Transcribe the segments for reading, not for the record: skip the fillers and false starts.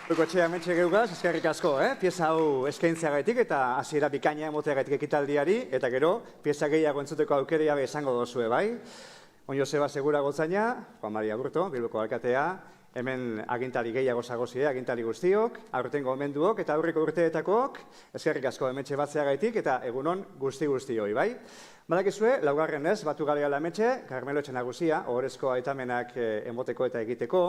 Goikotxea hementxe geugaz, eskerrik asko, pieza hau eskaintzeagatik eta hasiera bikaina emoteagatik ekitaldiari, eta gero, pieza gehiago entzuteko aukeria izango dozue, bai? On Joseba Segura Gotzaina, Juan Maria Burto, Bilboko alkatea, hemen agintari gehiago zagozie, agintari guztiok, aurtengo omenduok eta aurreko urteetakook, eskerrik asko hementxe batzeagaitik eta egunon guzti-guztioi, bai? Badakizue, laugarren ez, batu gareala hementxe, Karmelo Etxenagusia, ohorezko aitamenak emoteko eta egiteko,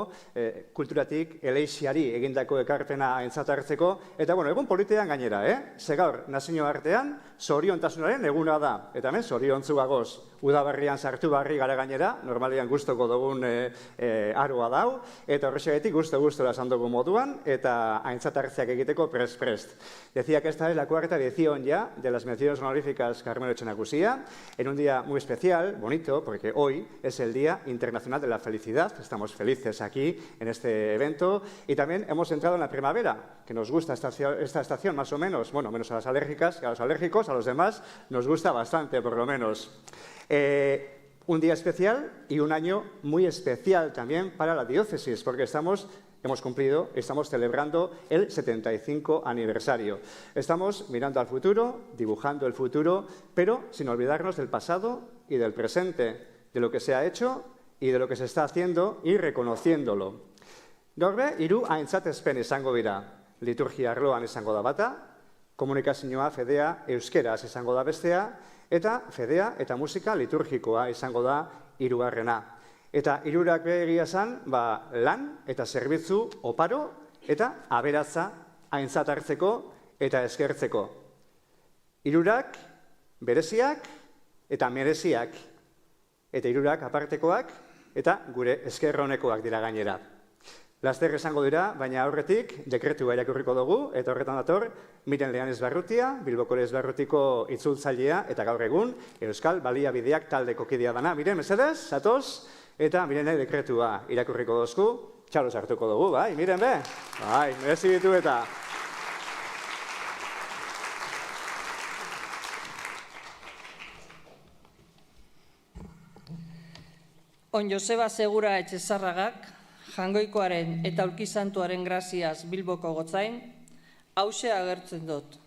kulturatik eleixiari egindako ekarpena aintzat hartzeko, eta bueno, egun politean gainera, Segaur, nazio artean, zoriontasunaren eguna da, eta hemen, zoriontzu gagoz, udaberrian sartu barri gara gainera, normalian gustoko dugun aroa dau, eta horrexegatik gusto-gustora esan dugu moduan, eta aintzat hartzeak egiteko prest-prest. Decía que esta es la cuarta edición ya de las menciones honoríficas Karmelo Etxenagusia, en un día muy especial, bonito, porque hoy es el Día Internacional de la Felicidad. Estamos felices aquí en este evento y también hemos entrado en la primavera, que nos gusta esta estación más o menos, bueno, menos a las alérgicas, a los alérgicos, a los demás nos gusta bastante, por lo menos. Un día especial y un año muy especial también para la diócesis, porque hemos cumplido, estamos celebrando el 75 aniversario. Estamos mirando al futuro, dibujando el futuro, pero sin olvidarnos del pasado y del presente, de lo que se ha hecho y de lo que se está haciendo y reconociéndolo. Gaur be, hiru aintzatezpen izango dira. Liturgia arloan izango da bata, komunikazioa fedea euskeraz izango da bestea, eta fedea eta musika liturgikoa izango da hirugarrena. Eta hirurak egia esan, lan eta zerbitzu oparo eta aberatza aintzat hartzeko eta eskertzeko. Hirurak bereziak eta mereziak. Eta hirurak apartekoak eta gure eskerronekoak dira gainera. Laster esango dira, baina aurretik dekretua irakurriko dugu, eta horretan dator, Miren Leanez Barrutia, Bilboko Barrutiko itzultzailea, eta gaur egun, Euskal Baliabideak taldeko kidea dana. Miren, mesedez, zatoz, eta Mirene dekretua irakurriko dozku, txalo sartuko dugu, bai, Miren be? Bai, merezi ditu eta... On Joseba Segura Etxezarragak, Jangoikoaren eta Aulkisantuaren graziaz Bilboko Gotzain, hauxe agertzen dut.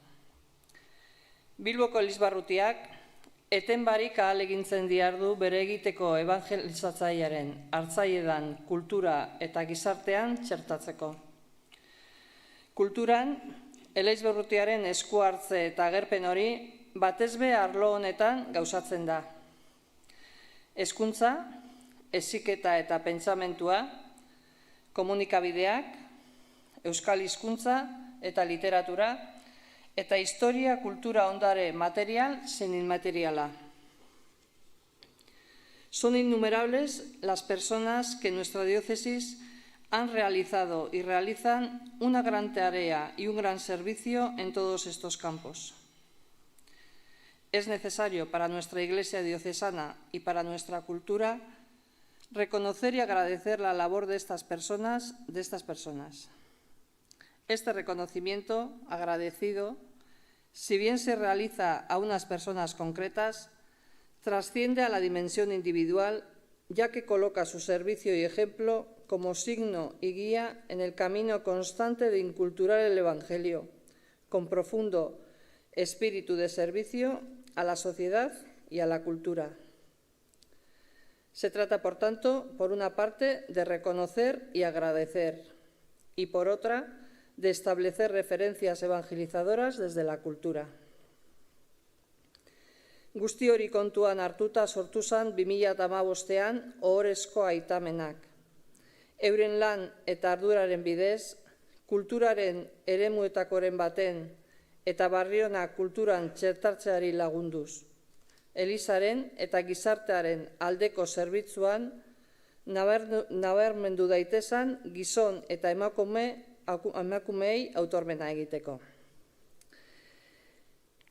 Bilboko Elizbarrutiak eten barik ahalegintzen diardu bere egiteko evangelizatzailearen hartzailedan kultura eta gizartean txertatzeko. Kulturan, Elizbarrutiaren esku hartze eta agerpen hori batezbe arlo honetan gauzatzen da. Hezkuntza, heziketa eta pentsamentua, komunikabideak, euskal hizkuntza eta literatura, eta historia kultura ondare material zein inmateriala. Son innumerables las personas que en nuestra diócesis han realizado y realizan una gran tarea y un gran servicio en todos estos campos. Es necesario para nuestra Iglesia diocesana y para nuestra cultura reconocer y agradecer la labor de estas personas. Este reconocimiento agradecido, si bien se realiza a unas personas concretas, trasciende a la dimensión individual, ya que coloca su servicio y ejemplo como signo y guía en el camino constante de inculturar el Evangelio, con profundo espíritu de servicio a la sociedad y a la cultura. Se trata, por tanto, por una parte, de reconocer y agradecer, y por otra, de establecer referencias evangelizadoras desde la cultura. Guzti hori kontuan hartuta sortu zen 2015ean ohorezko aitamenak. Euren lan eta arduraren bidez, kulturaren eremuetakoren baten eta barriona kulturan txertatzeari lagunduz. Elizaren eta gizartearen aldeko zerbitzuan nabarmendu daitezan gizon eta emakumeei autormena egiteko.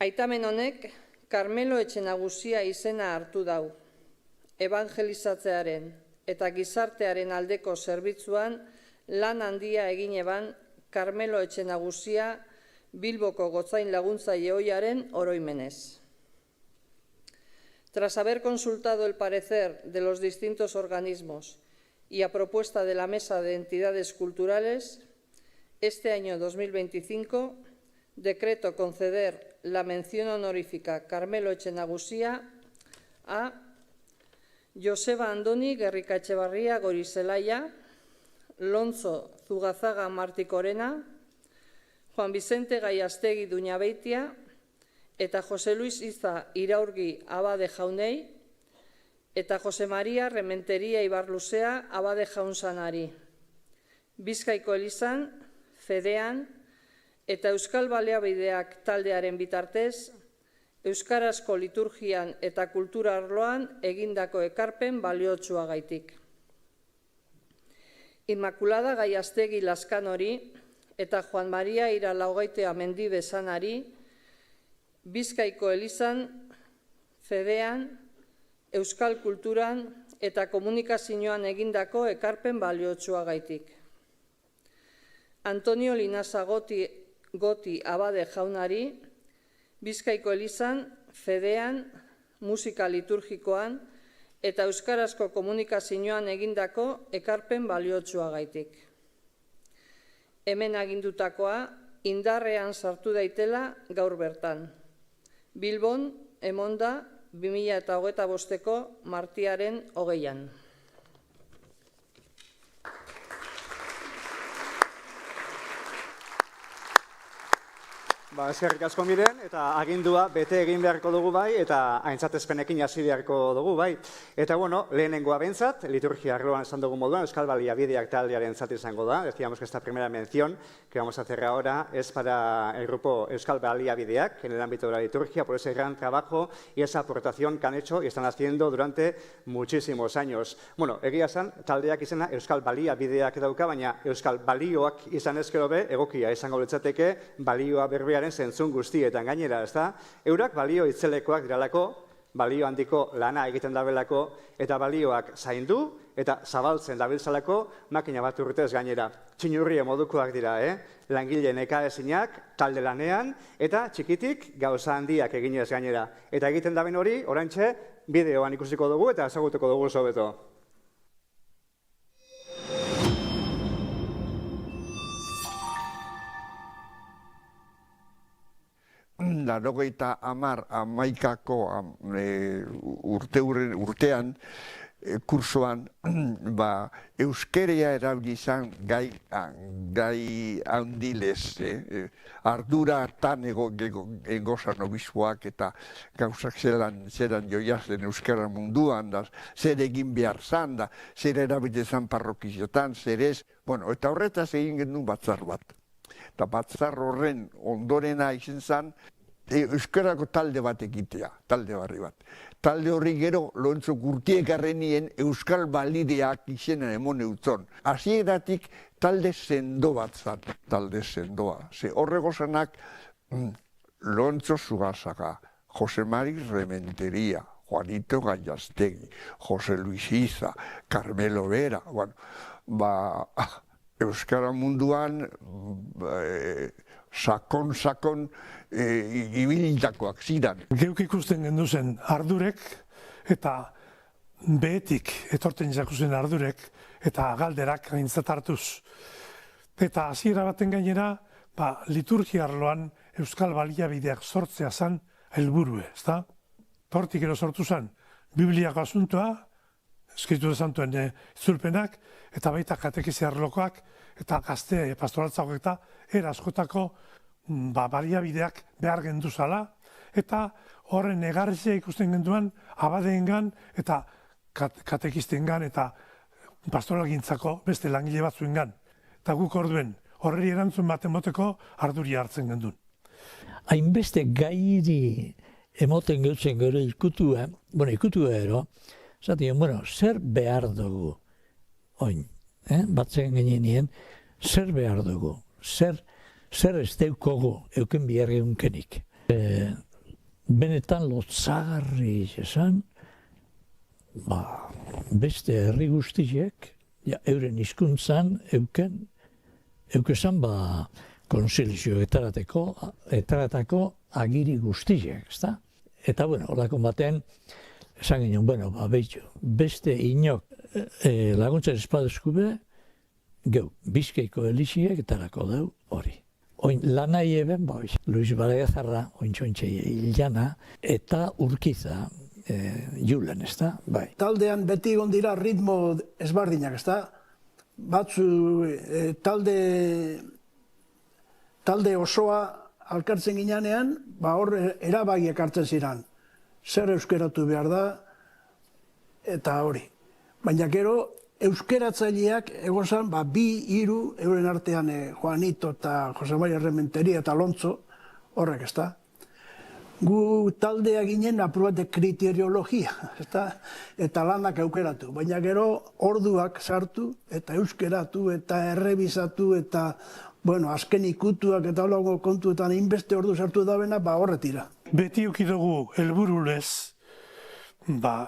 Aitamen honek Karmelo Etxenagusia izena hartu dau. Evangelizatzearen eta gizartearen aldeko zerbitzuan lan handia egin eban Karmelo Etxenagusia Bilboko Gotzain laguntzaile ohiaren oroimenez. Tras haber consultado el parecer de los distintos organismos y a propuesta de la Mesa de Entidades Culturales, este año 2025, decreto conceder la mención honorífica Carmelo Etxenagusía a Joseba Andoni Gerrika Etxebarria Gorizelaia, Lonzo Zugazaga Martikorena, Juan Vicente Gaiastegi Duñabeitia eta Jose Luis Iza Iraurgi Abade Jaunei eta Jose Maria Rementeria Ibarluzea Abade Jaunzanari. Bizkaiko Elizan, Fedean eta Euskal Baliabideak taldearen bitartez, euskarazko liturgian eta kultura arloan egindako ekarpen baliotsuagaitik. Inmaculada Gaiastegi Laskanori eta Juan Maria Iralaugaitea Mendibe Sanari, Bizkaiko Elizan, Fedean, euskal kulturan eta komunikazioan egindako ekarpen baliotsuagaitik. Antonio Linasa Goti Abade Jaunari, Bizkaiko Elizan, Fedean, musika liturgikoan eta euskarazko komunikazioan egindako ekarpen baliotsuagaitik. Hemen agindutakoa indarrean sartu daitela gaur bertan. Bilbon, emonda, 2025ko martiaren 20an. Eskerrik asko Miren, eta agindua bete egin beharko dugu bai, eta aintzatezpenekin hasi beharko dugu bai. Eta bueno, lehenengoa bentzat, liturgia arloan esan dugu moduan, Euskal Baliabideak taldearen zat izango da. Decíamos que esta primera mención que vamos a hacer ahora es para el grupo Euskal Baliabideak en el ámbito de la liturgia, por ese gran trabajo y esa aportación que han hecho y están haciendo durante muchísimos años. Bueno, egia esan, taldeak izena Euskal Baliabideak dauka, baina Euskal Balioak izan ezkero be, egokia izango litzateke balioa berbearen zentzun guztietan gainera, ezta? Eurak balio itzelekoak diralako, balio handiko lana egiten dabelako, eta balioak zaindu eta zabaltzen dabiltzalako makina bat urtez gainera. Txinurrie modukoak dira, Langile nekaezinak, talde lanean, eta txikitik gauza handiak eginez gainera. Eta egiten daben hori, oraintxe, bideoan ikusiko dugu eta ezagutuko dugu sobeto. Laurogeita hamar hamaikako urtean, kursoan, euskerea erabili izan gai handilez, ardura hartan egozan obispoak eta gauzak zeran joiazen euskara munduan, zer egin behar zan, zer erabili zan parrokiziotan, zer ez, eta horretaz egin genuen batzar bat. Eta batzar horren ondorena izan zen, euskarako talde bat egitea, talde barri bat. Talde horri gero, Lorenzo Gurtiekarrenien Euskal Balideak izena emon eutzon. Hasieratik talde sendo bat zan, talde sendoa. Horrego zanak, Lorenzo Zugazaga, Jose Mari Rementeria, Juanito Gaiastegi, Jose Luis Iza, Carmelo Vera, Euskara munduan sakon ibilitakoak zidan. Geuk ikusten genduzen ardurek eta behetik etorten jakuzen ardurek eta galderak aintzat hartuz. Eta hasiera baten gainera, liturgia arloan Euskal Baliabideak sortzea zan helburue, ezta? Hortik ero sortu zan, Bibliako asuntoa, Eskritura Santuen itzulpenak, eta baita katekizia arlokoak, eta gazte pastoraltzako eta askotako baliabideak behar genduzala, eta horren egarrizia ikusten genduan abadeengan eta katekistengan eta pastoralgintzako beste langile batzuengan. Eta guk orduen horri erantzun bat emoteko arduri hartzen gendun. Hainbeste gairi emoten geutzen gero ikutua ero, zaten, zer behar dugu, oin, batzen genien, zer behar dugu, zer ez deukogu euken bihar egunkenik. Benetan lotzagarri esan, beste herri guztiek, euren hizkuntzan eukezan konsilizio etaratako agiri guztiek, ezta? Eta, horako baten, esan ginen, beste inok laguntzen espadezkube, Geu, Bizkaiko elixiek etarako deu hori. Oin lanai eben, Luis Baragazarra, ointxointxe hilana, eta Urkiza julen, ez da? Bai. Taldean beti egon dira ritmo ezberdinak, ez da? Batzu talde osoa alkartzen ginean, hor erabagiak hartzen ziren. Zer euskeratu behar da, eta hori. Baina gero, euskeratzaileak egon zen, 2-3 euren artean Juanito eta Jose Maria Rementeria eta Alonso, horrek, ez da? Gu taldea ginen apur bat kriteriologia, eta lanak aukeratu. Baina gero orduak sartu, eta euskeratu, eta errebizatu, eta azken ikutuak eta holago kontuetan inbeste ordu sartu dabena, horretira. Beti ukidugu helburulez,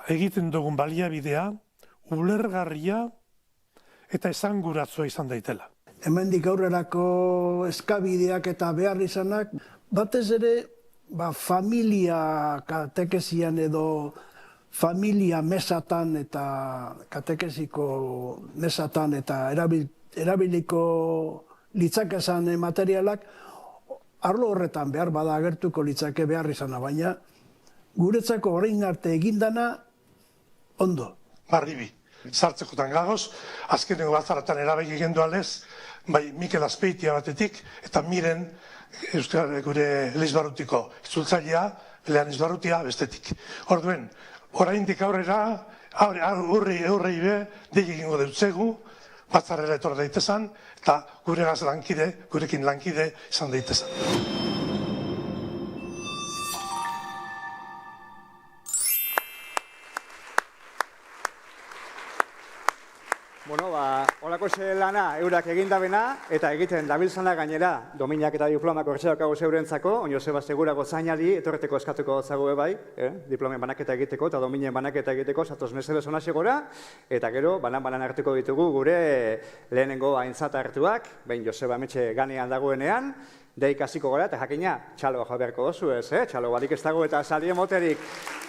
egiten dugun baliabidea, ulergarria eta esanguratsua izan daitela. Hemendik aurrerako eskabideak eta behar izanak, batez ere, familia katekesian edo familia mesatan eta katekesiko mesatan eta erabiliko litzakezan materialak arlo horretan behar bada agertuko litzake behar izana, baina guretzako orain arte egindana ondo. Barribi, sartzekotan gagoz, azkeneko batzaratan erabegi gendu alez, bai Mikel Azpeitia batetik, eta Miren gure Elizbarrutiko itzultzailea, Lehan Izbarrutia bestetik. Orduen, oraindik aurrera, aurrei be, dei egingo deutzegu, batzarrera etor daitezan, eta gurekin lankide izan daitezan. Holako lana eurak egindabena eta egiten dabiltzana gainera dominak eta diplomak hortxe daukagu zeurentzako, Joseba Segurago zainari etorreteko eskatuko zago bai, diplomen banaketa egiteko eta dominen banaketa egiteko, zatoz mesedez hona segora, eta gero banan hartuko ditugu gure lehenengo aintzat hartuak, behin Joseba Ametxe ganean dagoenean, deik hasiko gara eta jakina txaloa jo beharko dozu ez, txalo barik ez dago eta salien moterik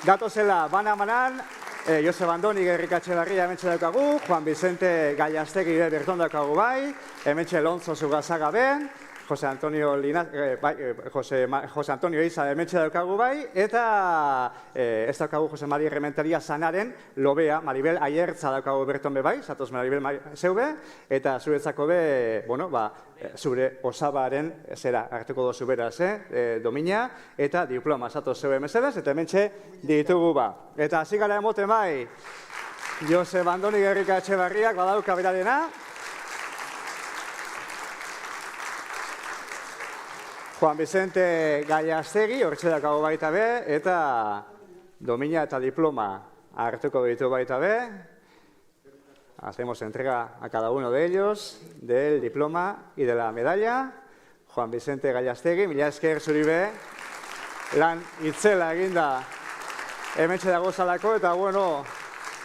gatozela banan, Joseba Andoni Gerrikatxe Barria hementxe daukagu, Juan Vicente Gallastegi berton daukagu bai, hementxe Lonzo Zugazaga ben, Jose Antonio Iza hementxe daukagu bai, eta ez daukagu Jose Maria Rementeria Sanaren lobea, Maribel Aiertza daukagu berton be bai, zatoz Maribel zeube, eta zuretzako be, zure osabaren zera hartuko dozu beraz, domina, eta diploma zatoz zeube mesedez, eta hementxe ditugu ba. Eta hasi gara emoten bai, Joseba Andoni Gerrikatxe Barriak badauka berarena, Juan Vicente Gallastegi, hortxe dakago baita be, eta domina eta diploma hartuko ditu baita be. Hacemos entrega a cada uno de ellos del diploma y de la medalla. Juan Vicente Gallastegi, mila esker zuri be, lan itzela eginda hementxe dago zalako, eta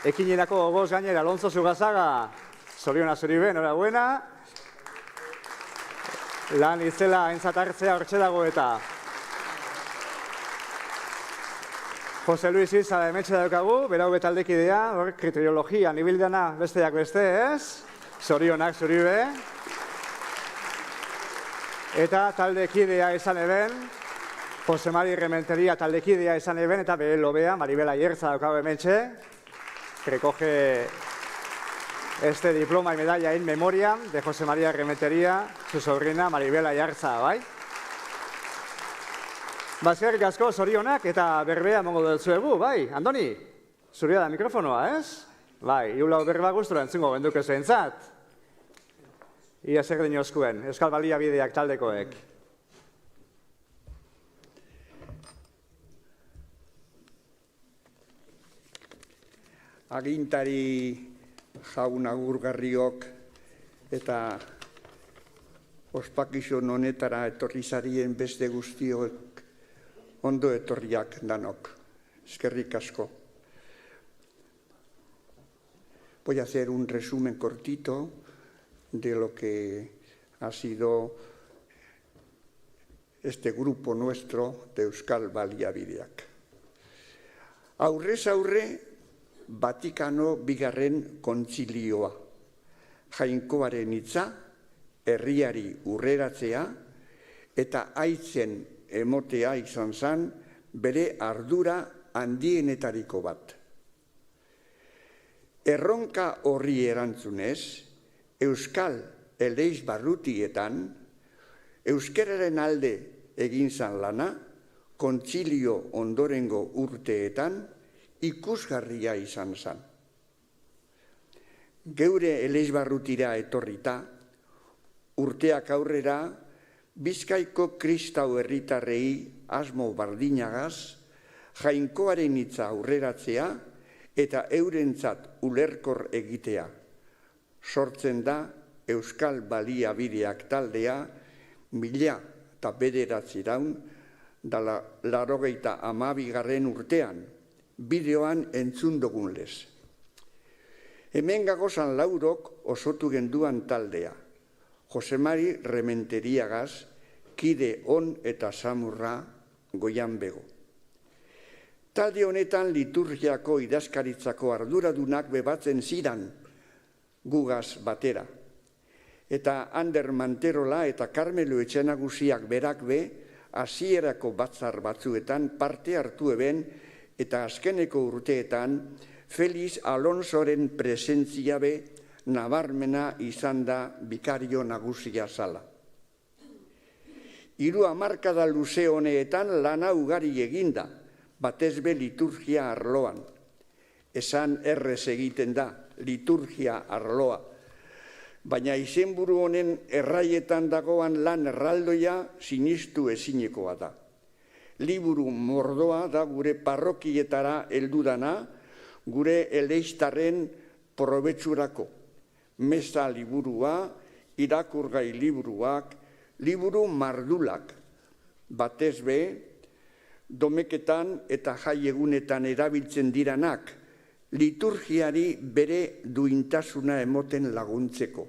ekinerako gogoz gainera Alonso Zugazaga, zoriona zuri be, enhorabuena. Lan itzela aintzat hartzea hortxe dago eta Jose Luis Iza hementxe daukagu, berau betaldekidea, kriteriologia, nibildana besteak beste ez, zorionak zuri be. Eta taldekidea izan eben, Jose Mari Rementeria taldekidea izan eben, eta bere lobea, Maribel Aiertza daukagu hementxe, recoge este diploma y medalla en memoria de Jose María Rementeria, su sobrina Maribel Aiertza, bai? Eskerrik asko zorionak eta berbea emango dutzuegu, bai? Andoni, zurea da mikrofonoa, ez? Bai, iulau berba gustura entzungo genduke zeintzat. Ia zer dinoskuen, Euskal Baliabideak taldekoek. Agintari jaun agurgarriok eta ospakizun honetara etorri zarien beste guztiok ondo etorriak danok. Eskerrik asko. Voy a hacer un resumen cortito de lo que ha sido este grupo nuestro de Euskal Baliabideak. Aurrez aurre, Vatikano bigarren kontzilioa. Jainkoaren hitza, herriari urreratzea, eta aitzen emotea izan zen bere ardura handienetariko bat. Erronka horri erantzunez, Euskal Elizbarrutietan, euskararen alde egin zan lana, kontzilio ondorengo urteetan ikusgarria izan zen. Geure Elizbarrutira etorrita, urteak aurrera, Bizkaiko kristau herritarrei asmo bardinagaz, jainkoaren hitza aurreratzea eta eurentzat ulerkor egitea. Sortzen da Euskal Baliabideak taldea 1992 urtean, bideoan entzun dugun lez. Hemen gagozan laurok osotu genduan taldea. Josemari Rementeriagaz, kide on eta samurra goian bego. Talde honetan liturgiako idazkaritzako arduradunak bebatzen ziran gugaz batera. Eta Ander Manterola eta Karmelo Etxenagusiak berak be, hasierako batzar batzuetan parte hartu eben eta azkeneko urteetan Feliz Alonsoren presentzia be nabarmena izan da bikario nagusia zala. 3 hamarkada luze honeetan lana ugari eginda, batez be liturgia arloan. Esan errez egiten da, liturgia arloa. Baina izenburu honen erraietan dagoan lan erraldoia sinistu ezinekoa da. Liburu mordoa da gure parrokietara heldudana, gure eleiztarren probetxurako. Meza liburua, irakurgai liburuak, liburu mardulak. Batez be, domeketan eta jaiegunetan erabiltzen diranak, liturgiari bere duintasuna emoten laguntzeko.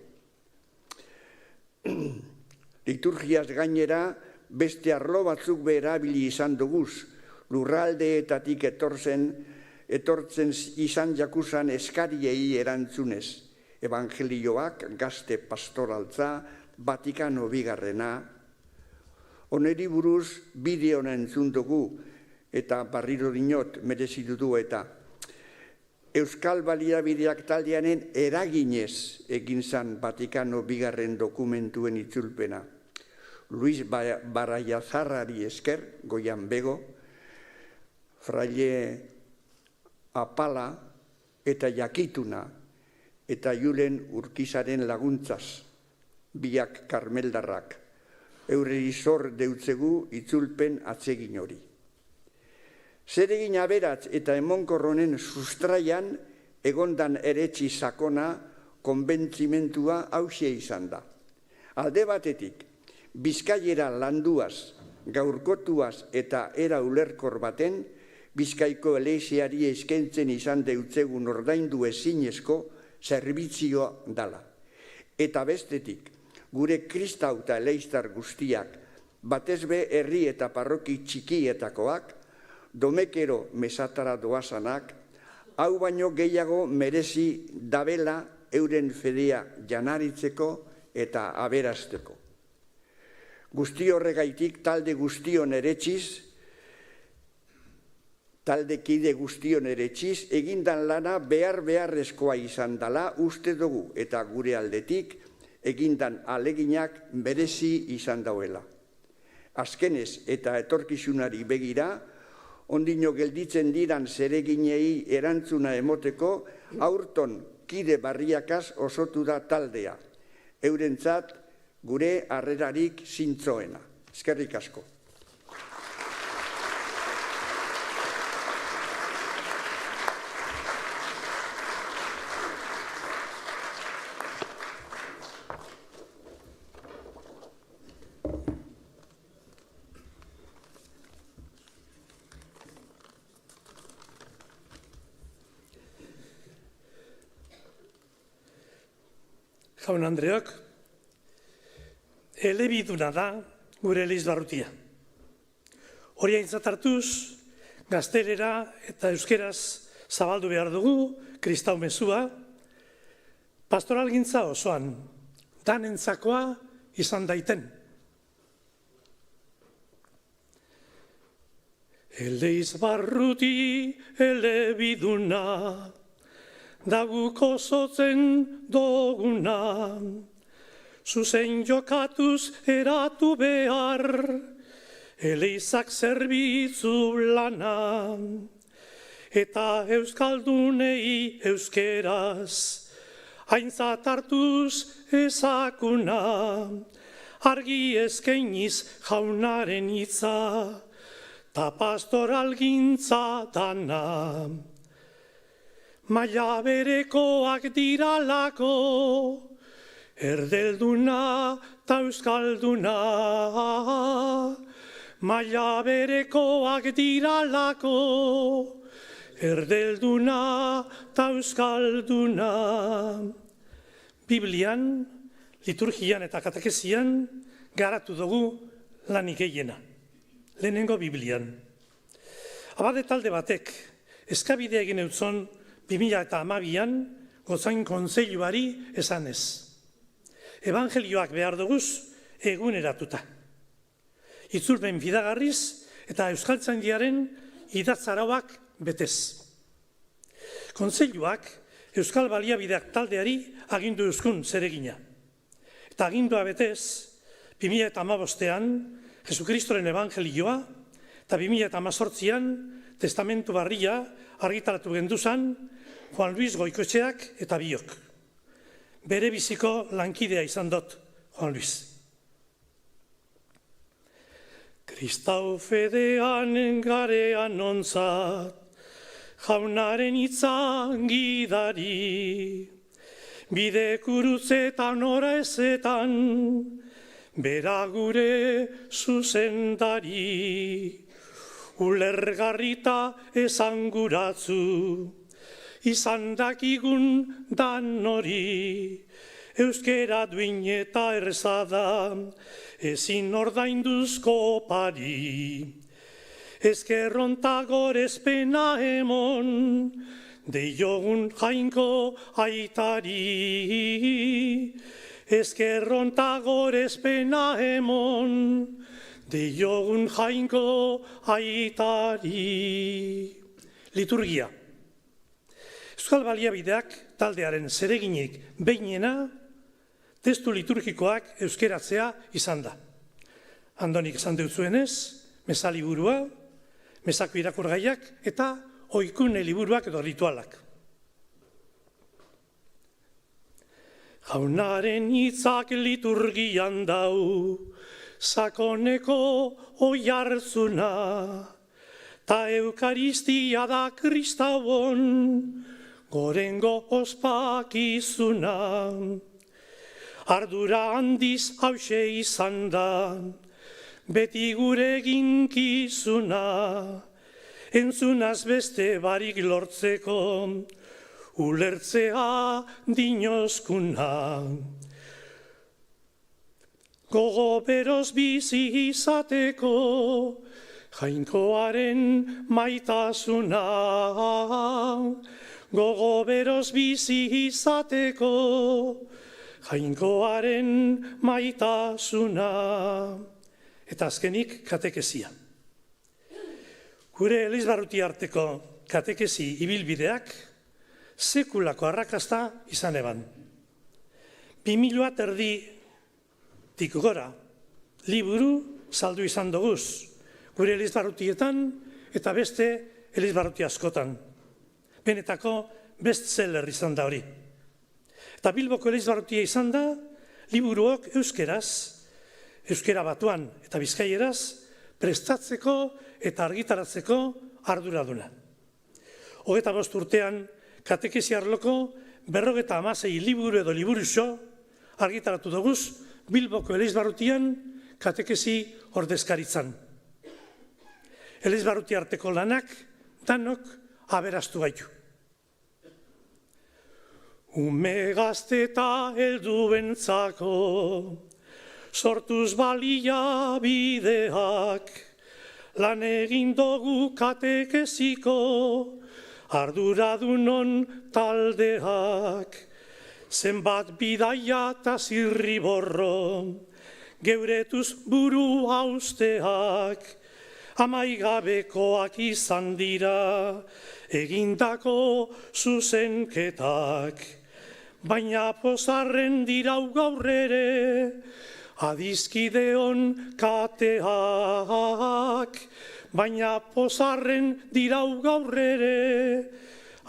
Liturgiaz gainera, beste arlo batzuk be erabili izan duguz, lurraldeetatik etortzen izan jakusan eskariei erantzunez. Evangelioak, gazte pastoraltza, Vatikano bigarrena. Oneri buruz bideon entzun dugu eta barriro dinot merezi dudu eta Euskal Baliabideak taldeanen eraginez egin zan Vatikano bigarren dokumentuen itzulpena. Luis Baraiazarrari esker, goian bego, fraile apala eta jakituna eta Julen Urkizaren laguntzaz, biak karmeldarrak, eurri zor deutzegu itzulpen atsegin hori. Zeregin aberatz eta emonkorronen sustraian egondan eretsi sakona konbentzimentua hauxe izan da. Alde batetik, Bizkaiera landuaz, gaurkotuaz eta era ulerkor baten, Bizkaiko eleiziari eskaintzen izan deutzegun ordaindu ezinezko zerbizioa dala. Eta bestetik, gure kristau eta eleiztar guztiak, batez be herri eta parroki txikietakoak, domekero mesatara doazanak, hau baino gehiago merezi dabela euren fedea janaritzeko eta aberasteko. Guzti horregaitik talde guztion eretxiz, taldekide guztion eretxiz, egindan lana beharrezkoa izan dala uste dugu eta gure aldetik egindan aleginak berezi izan dauela. Azkenez eta etorkizunari begira, ondino gelditzen diran zereginei erantzuna emoteko, aurton kide barriakaz osotu da taldea. Eurentzat gure harrerarik zintzoena. Eskerrik asko. Jaun Andreok, elebiduna da gure Elizbarrutia. Hori aintzat hartuz, gaztelera eta euskeraz zabaldu behar dugu kristau mezua, pastoralgintza osoan, danentzakoa izan daiten. Eleiz barruti elebiduna, daguko zotzen doguna, zuzen jokatuz eratu behar, eleizak zerbitzu lana, eta euskaldunei euskeraz, aintzat hartuz ezakuna, argi eskainiz jaunaren hitza, ta pastoralgintza dana. Maila berekoak diralako, erdelduna ta euskalduna. Maila berekoak diralako, erdelduna ta euskalduna. Biblian, liturgian eta katekesian garatu dugu lanik gehiena. Lehenengo Biblian. Abade talde batek eskabide egin eutzon 2012an gozain kontseiluari esanez. Evangelioak behar duguz eguneratuta. Itzulpen fidagarriz eta euskaltzaindiaren idatzarauak betez. Kontseiluak euskal baliabideak taldeari agindu euskun zeregina. Eta agindua betez 2015an Jesukristoren Evangelioa eta 2018an Testamentu Barria argitaratu genduzan Juan Luis Goikoetxeak eta biok. Bere biziko lankidea izan dut, Juan Luis. Kristau fedean garean ontzat, jaunaren hitzan gidari, bide kurutzetan ora ezetan, bera gure zuzendari, ulergarrita esanguratzu, izan dakigun dan hori, euskera duin eta erzada, ezin ordainduzko pari. Ezkerronta gorezpena emon, deiogun jainko aitari. Ezkerronta gorezpena emon, deiogun jainko aitari. Liturgia. Euskal Baliabideak taldearen zereginik behinena, testu liturgikoak euskeratzea izan da. Andonik esan deutzuenez, meza liburua, mezako irakurgaiak eta oikune liburuak edo ritualak. Jaunaren hitzak liturgian dau, sakoneko oihartzuna, ta eukaristia da kristauon, gorengo ospakizuna. Ardura handiz hause izan da, beti gure ginkizuna, entzunaz beste barik lortzeko, ulertzea dinozkuna. Gogo beroz bizi izateko, jainkoaren maitasuna. Gogo beroz bizi izateko, jainkoaren maitasuna. Eta azkenik katekesia. Gure Elizbarruti arteko katekesi ibilbideak sekulako arrakasta izan eban. 2000 gora liburu saldu izan doguz gure Elizbarrutietan eta beste Elizbarruti askotan. Benetako bestseller izan da hori. Eta Bilboko Elizbarrutia izan da liburuok euskeraz, euskera batuan eta bizkaieraz prestatzeko eta argitaratzeko arduraduna. 25 urtean katekesi arloko 56 liburu edo liburuxo argitaratu doguz Bilboko Elizbarrutian katekesi ordezkaritzan. Elizbarruti arteko lanak danok aberastu gaitu. Ume gazte eta helduentzako sortuz balia bideak, lan egin dugu katekesiko arduradunon taldeak. zenbat bidaia eta zirriborro, geuretuz buru hausteak, amaigabekoak izan dira, egindako zuzenketak. Baina pozarren dirau gaur ere, adizkideon kateak. Baina pozarren dirau gaur ere,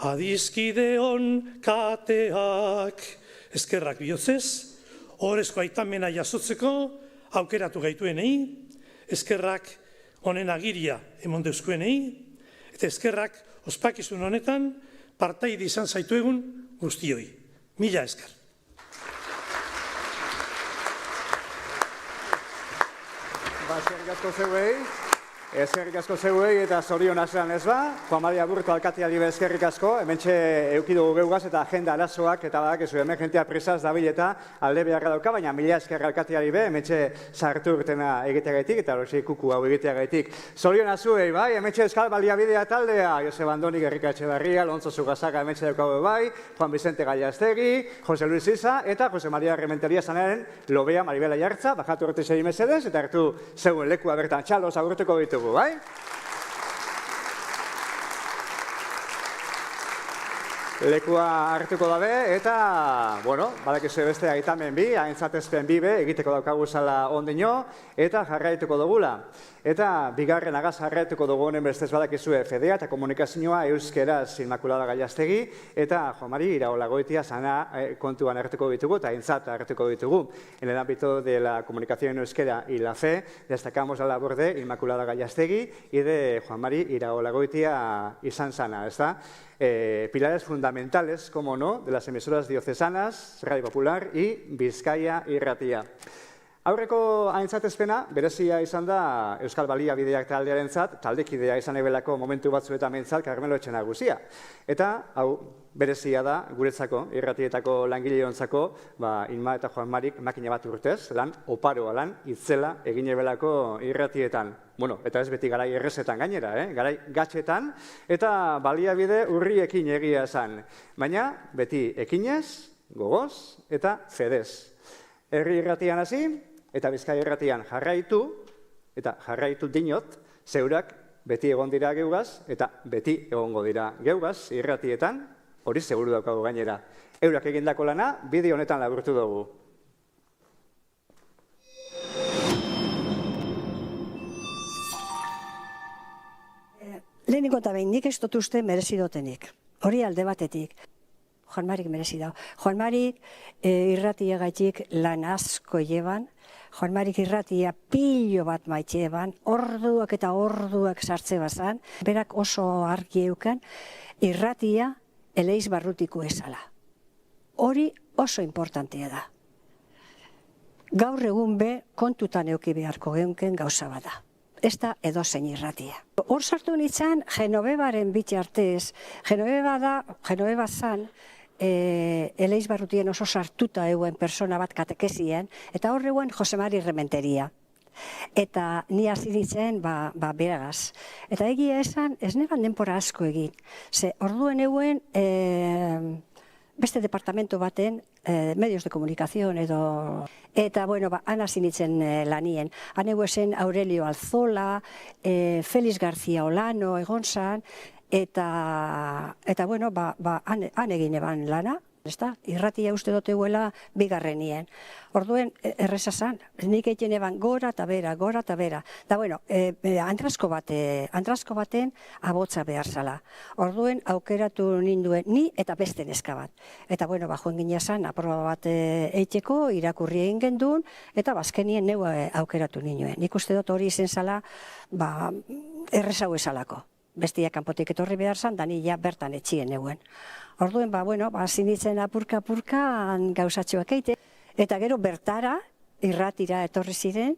adizkideon kateak. Eskerrak bihotzez, ohorezko aitamena jasotzeko aukeratu gaituenei, eskerrak honen agiria emon deuzkuenei, eta eskerrak ospakizun honetan partaide izan zaituegun guztioi. Mila esker. Eskerrik asko zeuei eta zorion azean ez ba. Juan Mari Aburto alkateari be eskerrik asko. Hementxe eukidugu geugaz eta agenda arazoak eta badakizu hemen jentea presaz dabil eta alde beharra dauka, baina mila esker alkateari be hementxe sartu urtena egiteagaitik eta hori kuku hau egiteagaitik. Zorion azuei bai, hementxe Euskal Baliabidea taldea, Joseba Andoni, Gerrika Etxebarria, Alonso Zugazaka hementxe daukagu bai, Juan Vicente Gallastegi, Jose Luis Isa eta Jose Maria Rementeria zanaren Lobea Maribela Jartza, bajatu urte segi mesedez eta hartu zeuen lekua bertan txaloz agurtuko ditu. Bai? Lekua hartuko dabe eta, bueno, badakizu beste aitamen bi, aintzatezpen bi be, egiteko daukagu zala ondino, eta jarraituko dugula. Eta bigarren agaz jarraituko dugu honen bestez badakizue Fedea eta komunikazioa euskeraz Inmaculada Gallastegi, eta Juan Mari Iraola-Goitia sana kontuan hartuko ditugu eta aintzat hartuko ditugu. En el ámbito de la comunicación en euskera y la fe, destacamos la labor de Inmaculada Gallastegi y de Juan Mari Iraola-Goitia izan sana, ¿está? Pilares fundamentales, como no, de las emisoras diocesanas, Radio Popular y Bizkaia Irratia. Aurreko aintzatezpena, berezia izan da Euskal Baliabideak taldearentzat, taldekidea izan ebelako momentu batzuetan mentzat Carmelo Etxenagusia. Eta, hau, berezia da, guretzako, irratietako langileontzako, Inma eta Juan Marik makina bat urtez, lan oparoa lan, itzela egin ebelako irratietan. Bueno, eta ez beti garai errezetan gainera, garai gatxetan, eta baliabide urriekin egia esan. Baina, beti ekinez, gogoz eta fedez. Herri irratian hasi, eta Bizkaia irratian jarraitu, eta jarraitu dinot, zeurak beti egon dira geugaz, eta beti egongo dira geugaz irratietan, hori seguru daukagu gainera. Eurak egindako lana, bideo honetan laburtu dugu. Lehenengo eta behin nik ez dut uste merezi dutenik. Hori alde batetik. Juan Marik merezi dago. Juan Marik irratia gaitik lan asko lleban, Juan Marik irratia pilo bat maitxe eban, orduak eta orduak sartze bazan, berak oso argi euken, irratia eleiz barrutiko ezala. Hori oso importantea da. Gaur egun be kontutan euki beharko geunken gauza bada. Ez da edozein irratia. Hor sartu nintzen Genovebaren bitartez, Genoveba zan, eleiz barrutien oso sartuta euen persona bat katekezien, eta hor euen Jose Mari Rementeria. Eta ni hasi ditzen beragaz. Eta egia esan, ez neban denpora asko egin. Ze orduen euen beste departamento baten, medios de comunicación edo... Eta, bueno, han hasi nintzen lanien. Han eguesen Aurelio Alzola, Félix García Olano, egon zan, eta bueno, han egin eban lana, ezta? Irratia uste dut eguela bigarrenien. Orduen, erreza zan, nik egin eban gora eta bera. Da, bueno, antrasko baten abotza behar zala. Orduen, aukeratu ninduen ni eta beste neska bat. Eta, bueno, joen gina zan, aproba bat eiteko, irakurri egin gendun, eta bazkenien neu aukeratu ninduen. Nik uste dut hori izen zala, errezau esalako. Bestia kanpotik etorri behar zan, da ni ja bertan etxien neuen. Orduen, bueno, zinitzen apurka gauzatxoak eite. Eta gero bertara, irratira etorri ziren,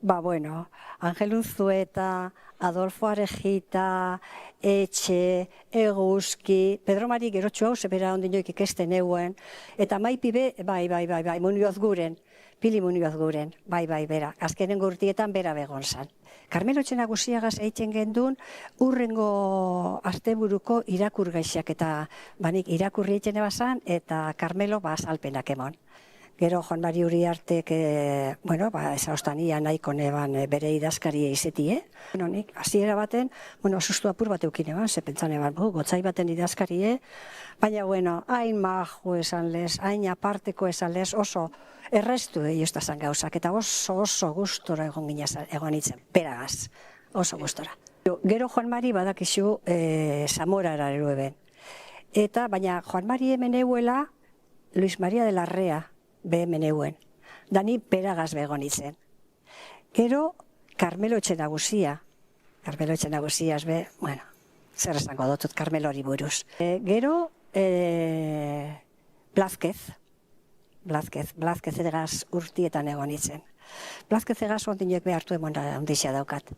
bueno, Angel Unzueta, Adolfo Arejita, Etxe, Eguzki, Pedro Mari gerotxo hau, zebera ondinoik ikesten euen, eta Maipi be, bai, Munioz guren, pili munioz guren, bai, bera. Azkenen urtietan bera begon zan. Karmelotxe Nagusiagaz egiten gendun, urrengo asteburuko irakur gaixak eta banik irakurri egiten ebazan, eta Karmelo azalpenak emon. Gero Juan Mari Uriartek, ezaostania nahiko neban bere idazkaria izetie. Nik, hasiera baten, sustu apur bat eukin eban, ze pentsan eban, gotzai baten idazkarie, baina, hain maju esan lez, hain aparteko esan lez, oso errestu egin gauzak, eta oso gustora egon itzen, beragaz, oso gustora. Gero Juan Mari badakizu Zamorara erueben. Eta, baina Juan Mari hemen euela, Luis María de la Rea, hemen euen. Dani beragaz begon itzen. Gero, Karmelotxe Nagusia, zer esango dutut Karmelori buruz. Gero, Blázquez egaz urtietan egon itzen. Blázquez egaz ondinek behartu emon ondixea daukat.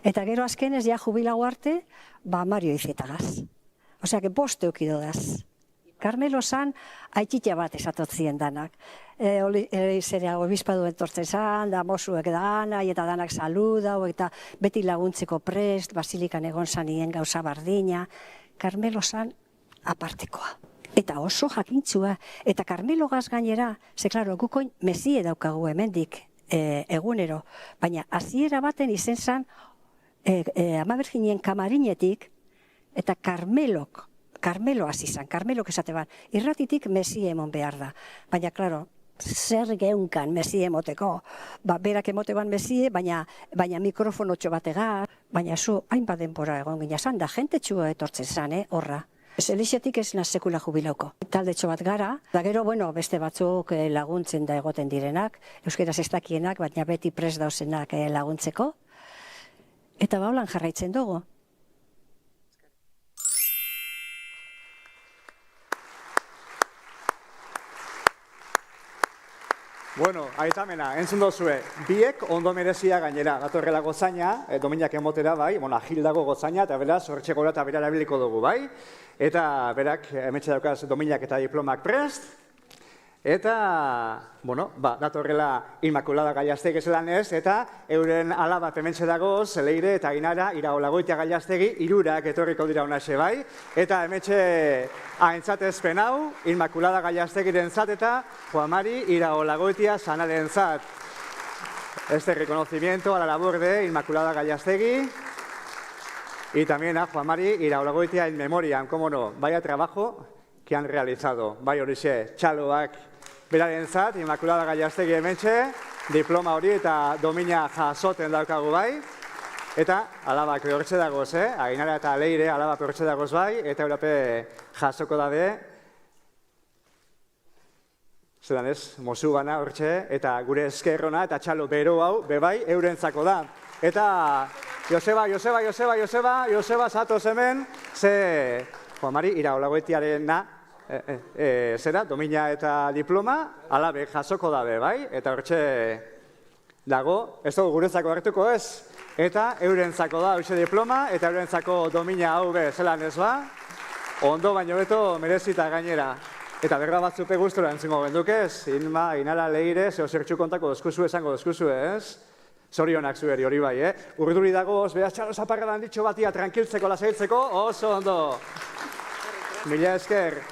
Eta gero azkenez, ja jubilago arte, Mario Izietagaz. Osea, que boste eukidodaz. Karmelo zan, haitxitea bat esatotzien danak. Zera, obispadu entortzen zan, da mosuek danai, eta danak saludau, eta beti laguntzeko prest, basilikan egon zanien gauza bardina. Karmelo zan, apartekoa. Eta oso jakintzua. Eta Karmelo gaz gainera, ze klaro, gukoin mesie daukagu hemendik egunero. Baina, hasiera baten izen zan, Ama Birjinien kamarinetik, eta Karmelo hasi zan, Karmelok esate bat, irratitik mesie emon behar da. Baina, klaro, zer geunkan mesie emoteko. Berak emote ban mesie, baina mikrofonotxo bategar, baina zu hainbat denbora egon gina zan, da jente txua etortzen zan, horra. Elixetik ez naz sekula jubilauko. Taldetxo bat gara, da gero, beste batzuk laguntzen da egoten direnak, euskeraz ez dakienak, baina beti prest dauzenak laguntzeko. Eta holan jarraitzen dugu. Bueno, aitamena, entzun dozue, biek ondo merezia gainera, datorrela gozaina, dominak emotera bai, agil dago gozaina, eta beraz, hortxe gora eta bera erabiliko dugu bai, eta berak, emetxe daukaz dominak eta diplomak prest, eta, datorrela Inmaculada Gallastegi zelan ez, eta euren alaba hementxe dagoz, Leire eta Ainara, Iraolagoitia Gallastegi, irurak etorriko dira honaxe bai, eta hementxe aintzatezpen hau, Inmaculada Gallastegiren zat eta Juan Mari Iraolagoitia sanaren zat. Este reconocimiento a la labor de Inmaculada Gallastegui y también a Juan Mari Iraolagoitia in memoriam, cómo no, vaya trabajo que han realizado. Bai horixe, txaloak beraren zat, Inmaculada Gallastegi hementxe, diploma hori eta domina jasoten daukagu bai, eta alabak hortxe dagoz, Ainara eta Leire alabak hortxe dagoz bai, eta europe jasoko dabe, zelan ez, mozu gana hortxe, eta gure eskerrona eta txalo bero hau, bebai, eurentzako da. Eta Joseba, zatoz hemen, ze Juan Mari Iraolagoitiarena, zera, domina eta diploma, alabe jasoko dabe, bai? Eta hortxe dago, ez dugu gurentzako hartuko ez, eta eurentzako da hortxe diploma, eta eurentzako domina hau be, zelan ez ba? Ondo baino beto merezita gainera. Eta berra batzupe guztora entzingo genduk ez, Inma, Ainara, Leire, zeo zertxu kontako dozkuzu esango dozkuzu ez? Zorionak zueri hori bai, Urduri dagoz, behaz txalo zaparradan ditxo batia tranquiltzeko, lasailtzeko, oso ondo. Mila esker.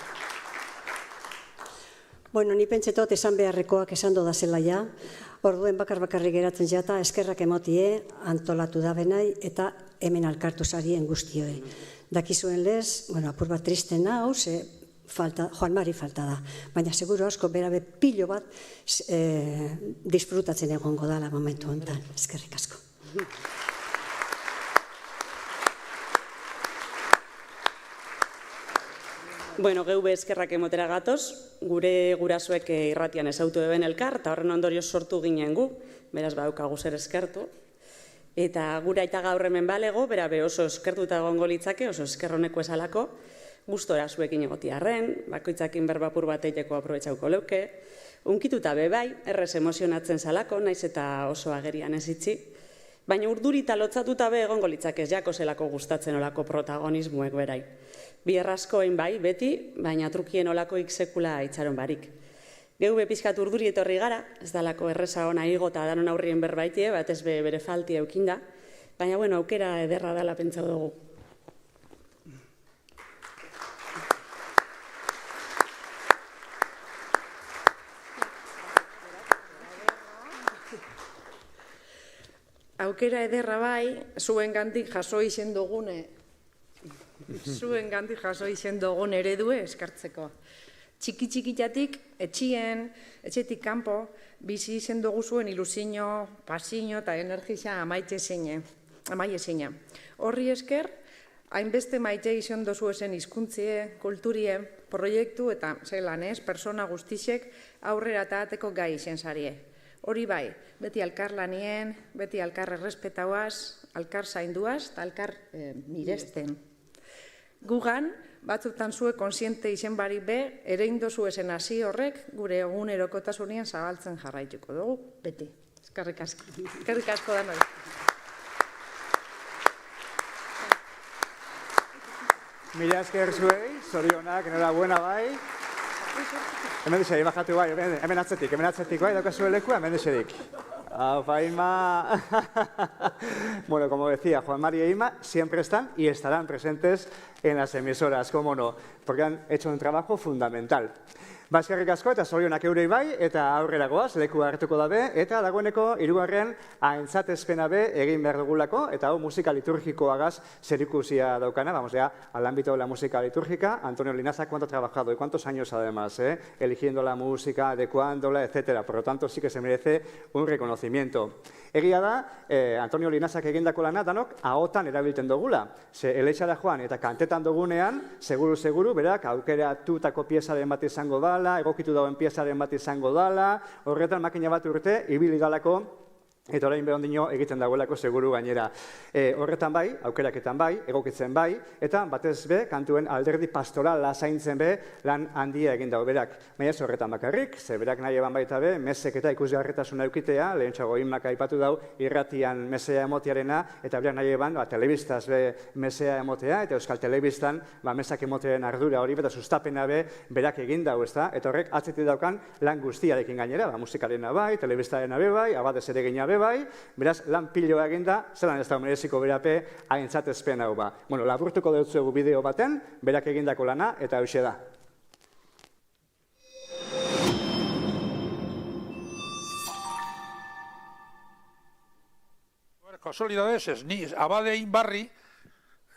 Ni pentsetot esan beharrekoak esan doda zela ja, orduen bakarri geratzen jata, eskerrak emotie, antolatu da benai, eta hemen alkartu zarien guztioi. Dakizuen lez, apur bat tristen hau, Juan Mari falta da, baina seguro asko berabe pilo bat disfrutatzen egongo dala momentu honetan. Eskerrik asko. Geube eskerrak emotera gatoz, gure gurasoek irratian ezautu eben elkar, eta horren ondorioz sortu ginen gu, beraz badaukagu zer eskertu. Eta gura aita gaur hemen balego, berabe oso eskertuta egongo litzake, oso eskerroneko esalako, gustora zuekin egotiarren, bakoitzakin berbapur bat eiteko aprobetxauko leuke, unkituta bebai, errez emozionatzen salako, naiz eta oso agerian ez itxi, baina urdurita lotzatuta be egongo litzakez jako zelako gustatzen olako protagonismoek berai. Bi errazkoen bai, beti, baina trukien olakoik sekula itxaron barik. Geu be pizkat urduri etorri gara, ez dalako erreza ona igo eta danon aurrien berbaitie, bat ez bere falti eukinda, baina bueno, aukera ederra dela pentsau dugu. Aukera ederra bai, zuengandik jaso izen dugun eredue eskartzeko. Txiki-txikitatik, etxetik kanpo, bizi izen dugu zuen ilusio, pasio eta energiza amaie zeina. Horri esker, hainbeste maite izan dozu esen hizkuntzie, kulturie, proiektu eta zelan persona guztisek aurrera taateko gai izen zarie. Hori bai, beti alkar lanien, beti alkar errespetauaz, alkar zainduaz eta alkar miresten. Gugan, batzutan zue konsiente izen barik be, ere indozu esen hasi horrek, gure egunerokotasunien zabaltzen jarraituko dugu, beti. Eskerrik asko da noi. Mila esker zuei, zorionak, enhorabuena bai. Hemen dixerik, bajatu bai, hemen atzetik bai, daukazue lekua, hemen dixerik. Aupa, Ima. Bueno, como decía, Juan Mari e Ima siempre están y estarán presentes en las emisoras, cómo no, porque han hecho un trabajo fundamental. Eskerrik asko eta zorionak eurei bai, eta aurrera goaz, leku hartuko dabe, eta dagoeneko hirugarren aintzatespena be egin behar dugulako, eta hau musika liturgikoagaz zerikusia daukana, vamos ya al ámbito de la música litúrgica. Antonio Linaza, ¿cuánto ha trabajado y cuántos años además, eligiendo la música, adecuándola, etcétera? Por lo tanto, sí que se merece un reconocimiento. Egia da, Antonio Linazak egindako lana danok ahotan erabiltzen dugula. Ze Eleixara joan eta kantetan dugunean, seguru, berak aukeratutako piezaren bat izango dala, egokitu dauen piezaren bat izango dala, horretan makina bat urte, ibili dalako, eta orain behondino egiten dagoelako seguru gainera. Horretan bai, aukeraketan bai, egokitzen bai, eta batez be, kantuen alderdi pastorala zaintzen be, lan handia egin dago berak. Baina ez horretan bakarrik, ze berak nahi eban baita be, mesek eta ikusgarritasuna eukitea, lehen txago Imak aipatu dau, irratian mesea emotearena, eta berak nahi eban, telebistaz be mesea emotea, eta Euskal Telebistan, mesak emotearen ardura hori, eta sustapena be, berak egin dau, ezta? Eta horrek atzetik daukan lan guztiarekin gainera, musikarena bai, telebistarena be bai, abadez ere gina bai, beraz, lan piloa eginda, zelan ez da mereziko berape aintzatezpen hau ba. Bueno, laburtuko dutzuegu bideo baten, berak egindako lana, eta hauxe da. Kasualidadez ez, ni Abade Inbarri,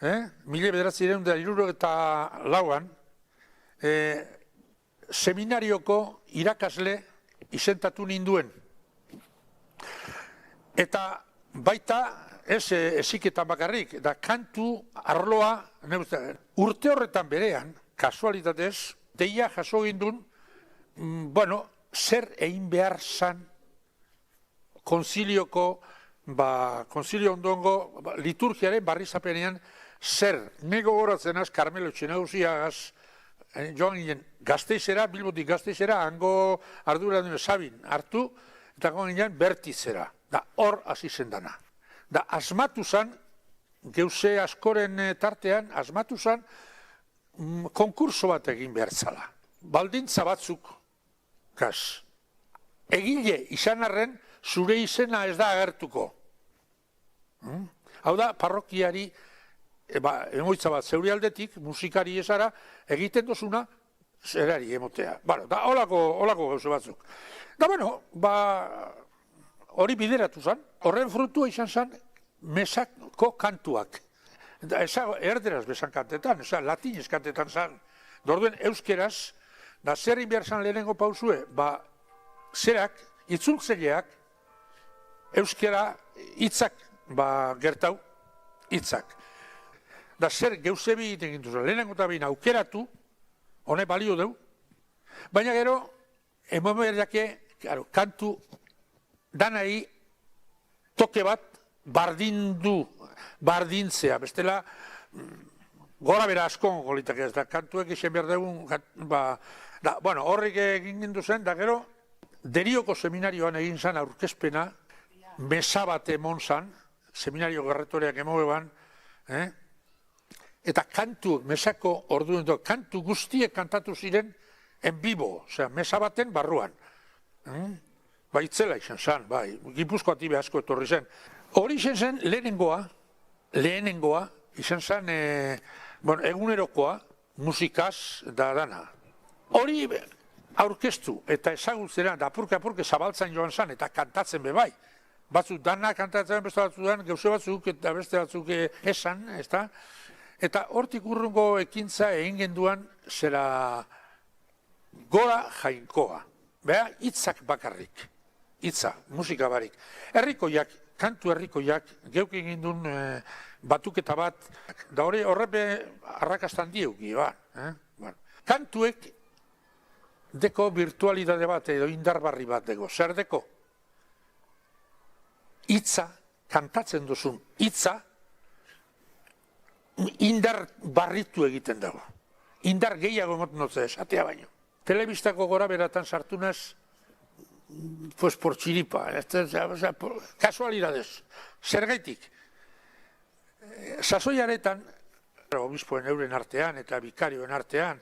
1964an, seminarioko irakasle izentatu ninduen. Eta baita, ez eziketan bakarrik, da kantu arloa, urte horretan berean, kasualitatez, deia jaso gindun, zer egin behar zan konzilio ondongo liturgiaren barrizapenean zer. Nego goratzen az, Carmelo Txenauziagaz, joan ginen Gasteizera, Bilbotik Gasteizera, hango ardura duen Sabin hartu, eta joan ginen Bertizera. Da hor hasi zen dana. Da asmatu zan, geuse askoren tartean, asmatu zan, konkurso bat egin behar zala. Baldintza batzuk, egile izan arren, zure izena ez da agertuko. Hau da, parrokiari, emoitza bat zeuri aldetik, musikari ezara, egiten dozuna, zerari emotea. Da holako gauze batzuk. Da hori bideratu zan, horren frutua izan zan, mesako kantuak. Erderaz bezan kantetan, latinez kantetan zan. Dorduen euskeraz, da zer inbiar zan lehenengo pausue, zerak, itzultzaileak, euskera hitzak gertau, hitzak. Da zer geuzebi egiten gintu zan, lehenengo eta behin aukeratu, hone balio deu, baina gero, emomerake, kantu danai toke bat bardintzea, bestela gora bera askon golitak ez da, kantuek isen behar dugun, horrek egin gindu zen, da gero, Derioko seminarioan egin zan aurkezpena, mesa bat emon zan, seminario garretoreak emoeban, eta kantu, mesako orduen kantu guztiek kantatu ziren en bibo, osea, mesa baten barruan. Bai, itzela izan zen, bai, Gipuzkoatik asko etorri zen. Hori izan zen lehenengoa, izan zen egunerokoa, musikaz da dana. Hori aurkeztu eta ezagutzera, da apurke zabaltzen joan zen, eta kantatzen bebai. Batzuk dana kantatzen, beste batzudan, gauze batzuk eta beste batzuk esan, ezta? Eta hortik urrungo ekintza egin genduan zera gora jainkoa. Beha, hitzak bakarrik. Hitza, musika barik. Herrikoiak, kantu herrikoiak, geuk egin duen batuketa bat, da horrepe arrakastan dieuki, ba. Kantuek deko virtualidade bat edo indarbarri bat dego. Zer deko? Hitza, kantatzen duzun hitza, indar barritu egiten dago. Indar gehiago emoten dut esatea baino. Telebistako gora beratan sartu naz, pues por txiripa, kasualidades, zergaitik. Sasoiaretan, obispoen euren artean eta bikarioen artean,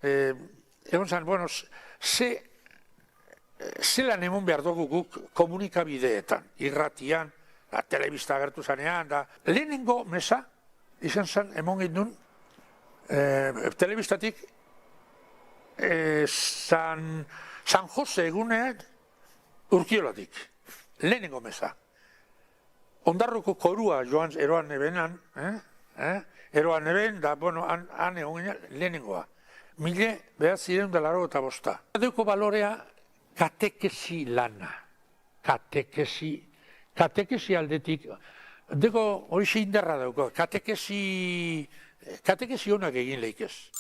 egon zan, bueno, zelan emon behar dugu guk komunikabideetan, irratian, telebista agertu zanean, lehenengo mesa, izan zen, emon gindun, telebistatik, San Jose egunean Urkiolatik, lehenengo mesa. Ondarruko korua joan eroan nebenan, eroan neben, da, bueno, han egon ginen lehenengoa. 1985. Deuko balorea katekesi lana. Katekesi aldetik, deko hori indarra dauko, katekesi honak egin lehikez.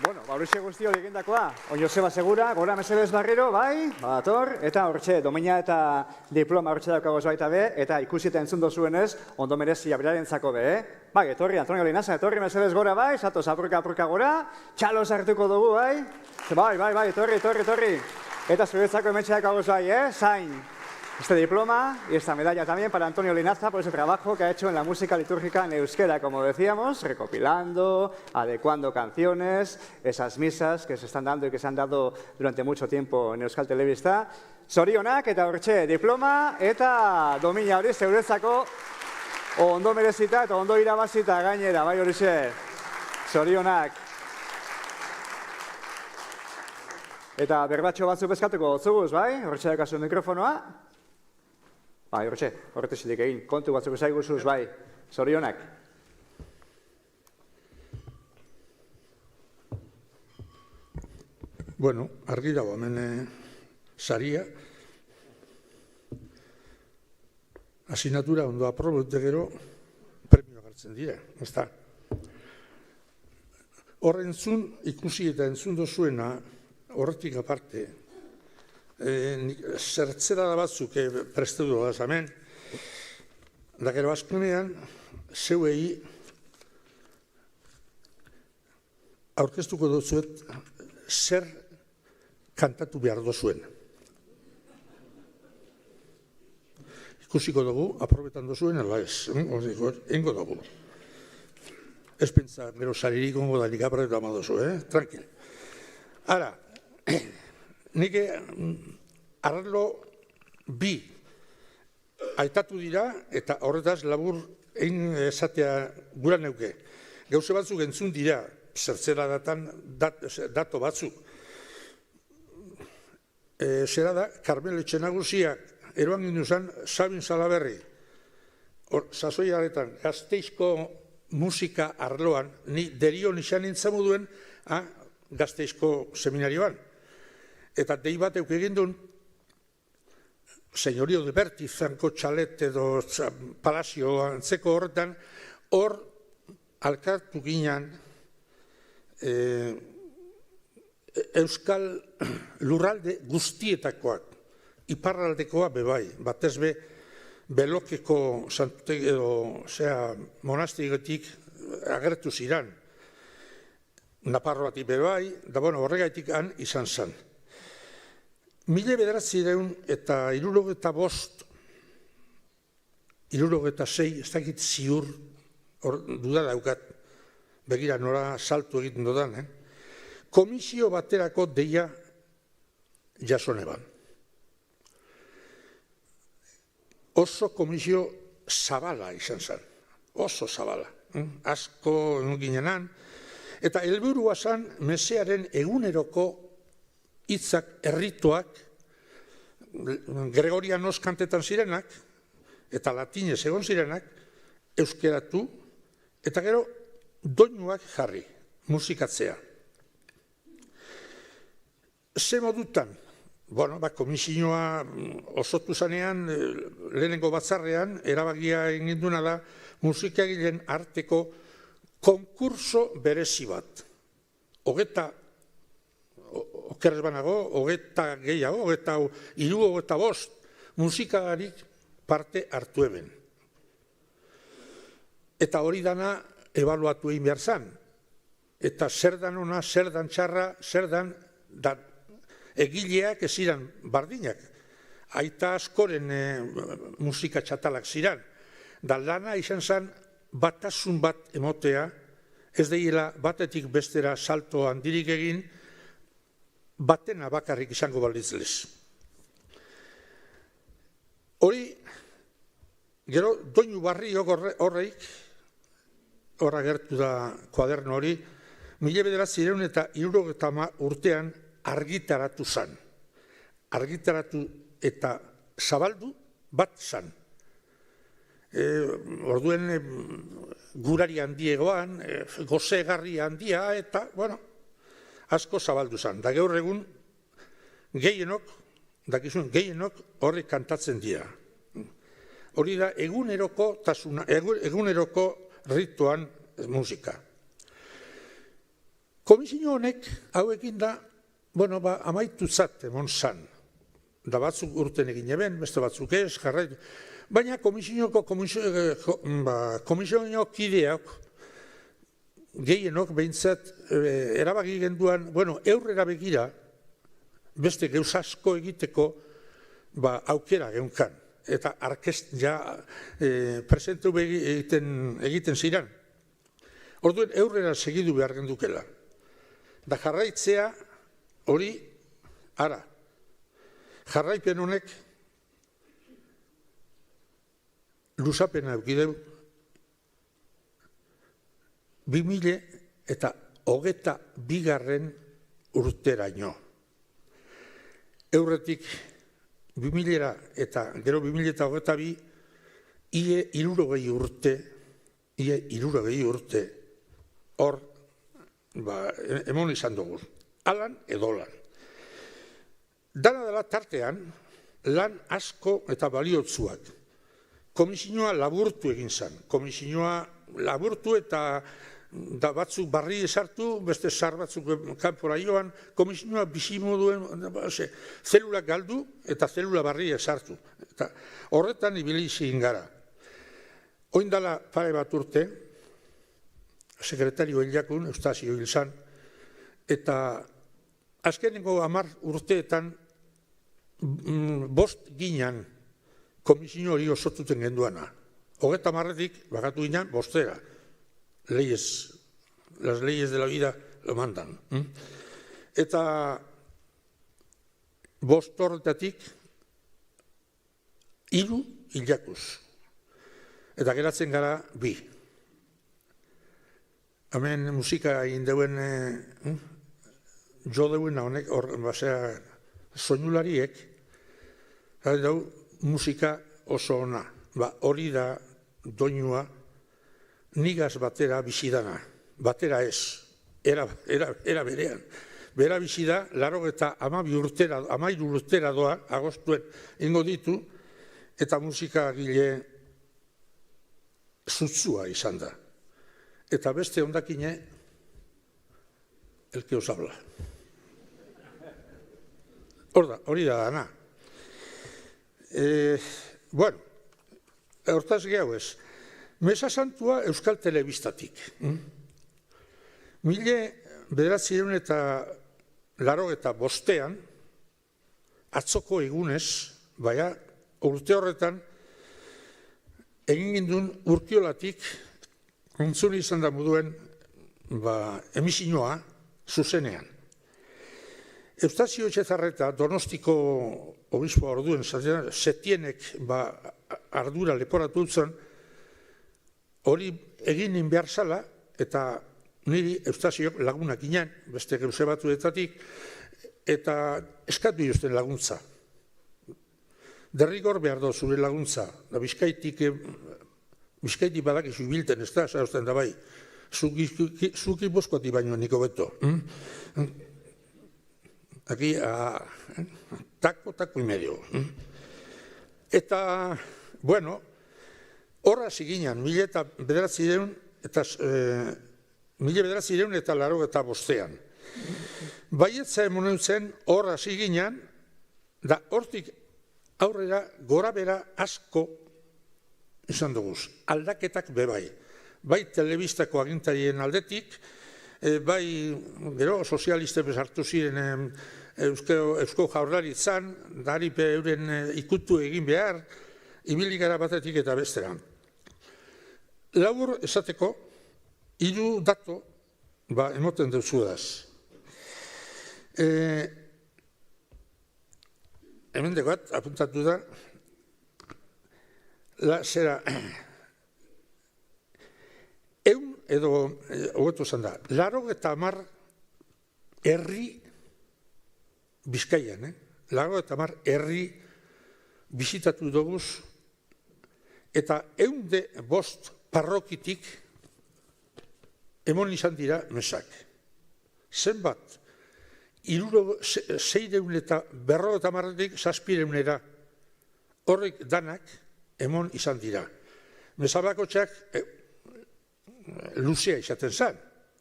Bueno, horixe guzti hori egindakoa, Joseba Segura, gora mesedez barriro, bai, badator, eta hortxe, domina eta diploma hortxe daukagoz baita be, eta ikusi eta entzun dozuenez, ondo merezia berarentzako be, bai, etorri, Antonio Linaza, etorri mesedez gora, bai, zatoz apurka gora, txalo sartuko dugu, bai, bai, etorri, eta zuretzako emetxe daukagoz bai, zain. Este diploma y esta medalla también para Antonio Linaza por ese trabajo que ha hecho en la música litúrgica en euskera, como decíamos, recopilando, adecuando canciones, esas misas que se están dando y que se han dado durante mucho tiempo en Euskal Telebista. Zorionak eta hortxe diploma eta domina hori zeuretzako ondo merezita eta ondo irabazita gainera, bai horixe. Zorionak. Eta berbatxo batzuk bezkatuko gotzuguz, bai? Hortxe dakazu mikrofonoa. Bai, horretesitik egin, kontu batzuk ezaiguzuz, bai, zorionak. Bueno, argi dago, hemen saria, asinatura ondo aprobete gero, premioak hartzen dira, ez da. Horrentzun, ikusi eta entzun dozuena, horretik aparte, zertzera da batzuk preste du da zamen, da gero azkenean, zeuei aurkeztuko dozuet zer kantatu behar dozuen. Ikusiko dugu, aprobetan dozuen, ala ez, engo dugu. Ez pentsa, gero saririk ongo da nik aprobetan dozu, tranquil. Ara, nik arrelo bi aitatu dira eta horretaz labur egin esatea gura neuke. Gauze batzuk entzun dira, zertzera datan dato batzuk. Zera da, Karmelo Etxenagusiak eroan gindu zen Sabin Salaberri. Sasoiaretan, Gasteizko musika arloan, ni derion izan nintzen moduen Gasteizko seminarioan. Eta dei bat euk egin duen, Senyorio de Berti, Franco Txalet edo Palazio antzeko horretan, hor alkartu ginen Euskal lurralde guztietakoak, iparraldekoa bebai, batez be, Belokeko santutegi edo monastigetik agertu ziran, Naparroatik bebai, da horregaitik han izan zen. 1975 66, ez dakit ziur, duda daukat, begira nora saltu egiten dudan, komisio baterako deia jasoneban. Oso komisio zabala izan zen, oso zabala, asko ginenan, eta helburua zen mesearen eguneroko hitzak, errituak, gregorianos kantetan zirenak, eta latinez egon zirenak, euskeratu, eta gero doinuak jarri, musikatzea. Ze modutan, komisioa osotu zanean, lehenengo batzarrean, erabakia egin duena da, musikagileen arteko konkurso berezi bat. Okerrez banago, 20 gehiago, 25 musikagarik parte hartu eben. Eta hori dana ebaluatu egin behar zan. Eta zer dan ona, zer dan txarra, zer dan egileak ez ziren bardinak. Aita askoren musika txatalak ziren. Da lana izan zen batasun bat emotea, ez deiela batetik bestera salto handirik egin, batena bakarrik izango balitzlez. Hori, gero, doinu barriok horreik, horra gertu da kuaderno hori, 1970 urtean argitaratu zan. Argitaratu eta zabaldu bat zan. Orduen gurari handiegoan, gozegarri handia eta, asko zabaldu zan. Da gaur egun gehienok horrek kantatzen dira. Hori da eguneroko rituan musika. Komisio honek hauekin da, amaitutzat emon zan. Da batzuk urten egin eben, beste batzuk ez, jarraitu. Baina komisioako kideak gehienok behintzat erabaki genduan, eurrera begira, beste geuz asko egiteko aukera geunkan. Eta presentu egiten ziren. Orduen eurrera segidu behar gendukela. Da jarraitzea hori, jarraipen honek luzapena eukideu 2022 urteraino. Eurretik 2000 eta gero 2022 ie 60 urte hor emon izan dugu. Alan edo lan. Dana dela tartean lan asko eta baliotzuak. Komisioa laburtu egin zen. Komisioa laburtu eta batzuk barri esartu, beste zar batzuk kanpora joan, komisioa bizimoduen zelula galdu eta zelula barri esartu. Horretan ibili zin gara. Oindala pare bat urte, sekretario hilakun, Eustazio hil zan, eta azkenengo 10 urteetan 5 ginean komisio hori osotuten genduana. 30 bakatu ginen 5. Las leyes de la vida lo mandan. Eta 5 horretatik 3 hilakuz. Eta geratzen gara 2. Hemen musika egin deuen jo deuena honek, soinulariek, musika oso ona. Hori da doinua nigaz batera bizidana. Batera ez, era berean. Bera bizida, 13 urtera doa, agostuen ingo ditu, eta musika gile zutzua izan da. Eta beste ondakine, el que os habla. Hori da dana. Hortaz gehiago ez. Mesa Santua Euskal Telebistatik. 1985 atzoko egunez, urte horretan, egin ginduen Urkiolatik entzun izan da moduen emisioa zuzenean. Eustazio Etxezarreta Donostiko obispoa orduen Setienek ardura leporatu zen, hori egin behar zala, eta niri Eustaziok lagunak ginen, beste gauze batuetatik, eta eskatu jozten laguntza. Derrigor behar da zure laguntza, da Bizkaitik badakizu bilten, ez da, zauzten da bai, zuki boskoti baino niko beto. Aquí, taco y medio. Eta, bueno, horra ziginan, 1900 eta 85. Baietza emonen zen horra ziginan, da hortik aurrera gora bera asko izan duguz. Aldaketak bebai. Bai telebistako agintarien aldetik, bai gero sozialiste bezartu ziren Eusko Jaurlaritzan, daripe euren ikutu egin behar, ibili gara batetik eta besteran. Labur esateko, 3 dato emoten duzudaz. Hemen degoat, apuntatu da, zera, edo, hobeto zan da, 80 herri Bizkaian, 80 herri bizitatu duguz, eta 105 parrokitik emon izan dira mesak. Zenbat, 600 eta 50 700 horrek danak emon izan dira. Mesabakotxak luzea izaten zan,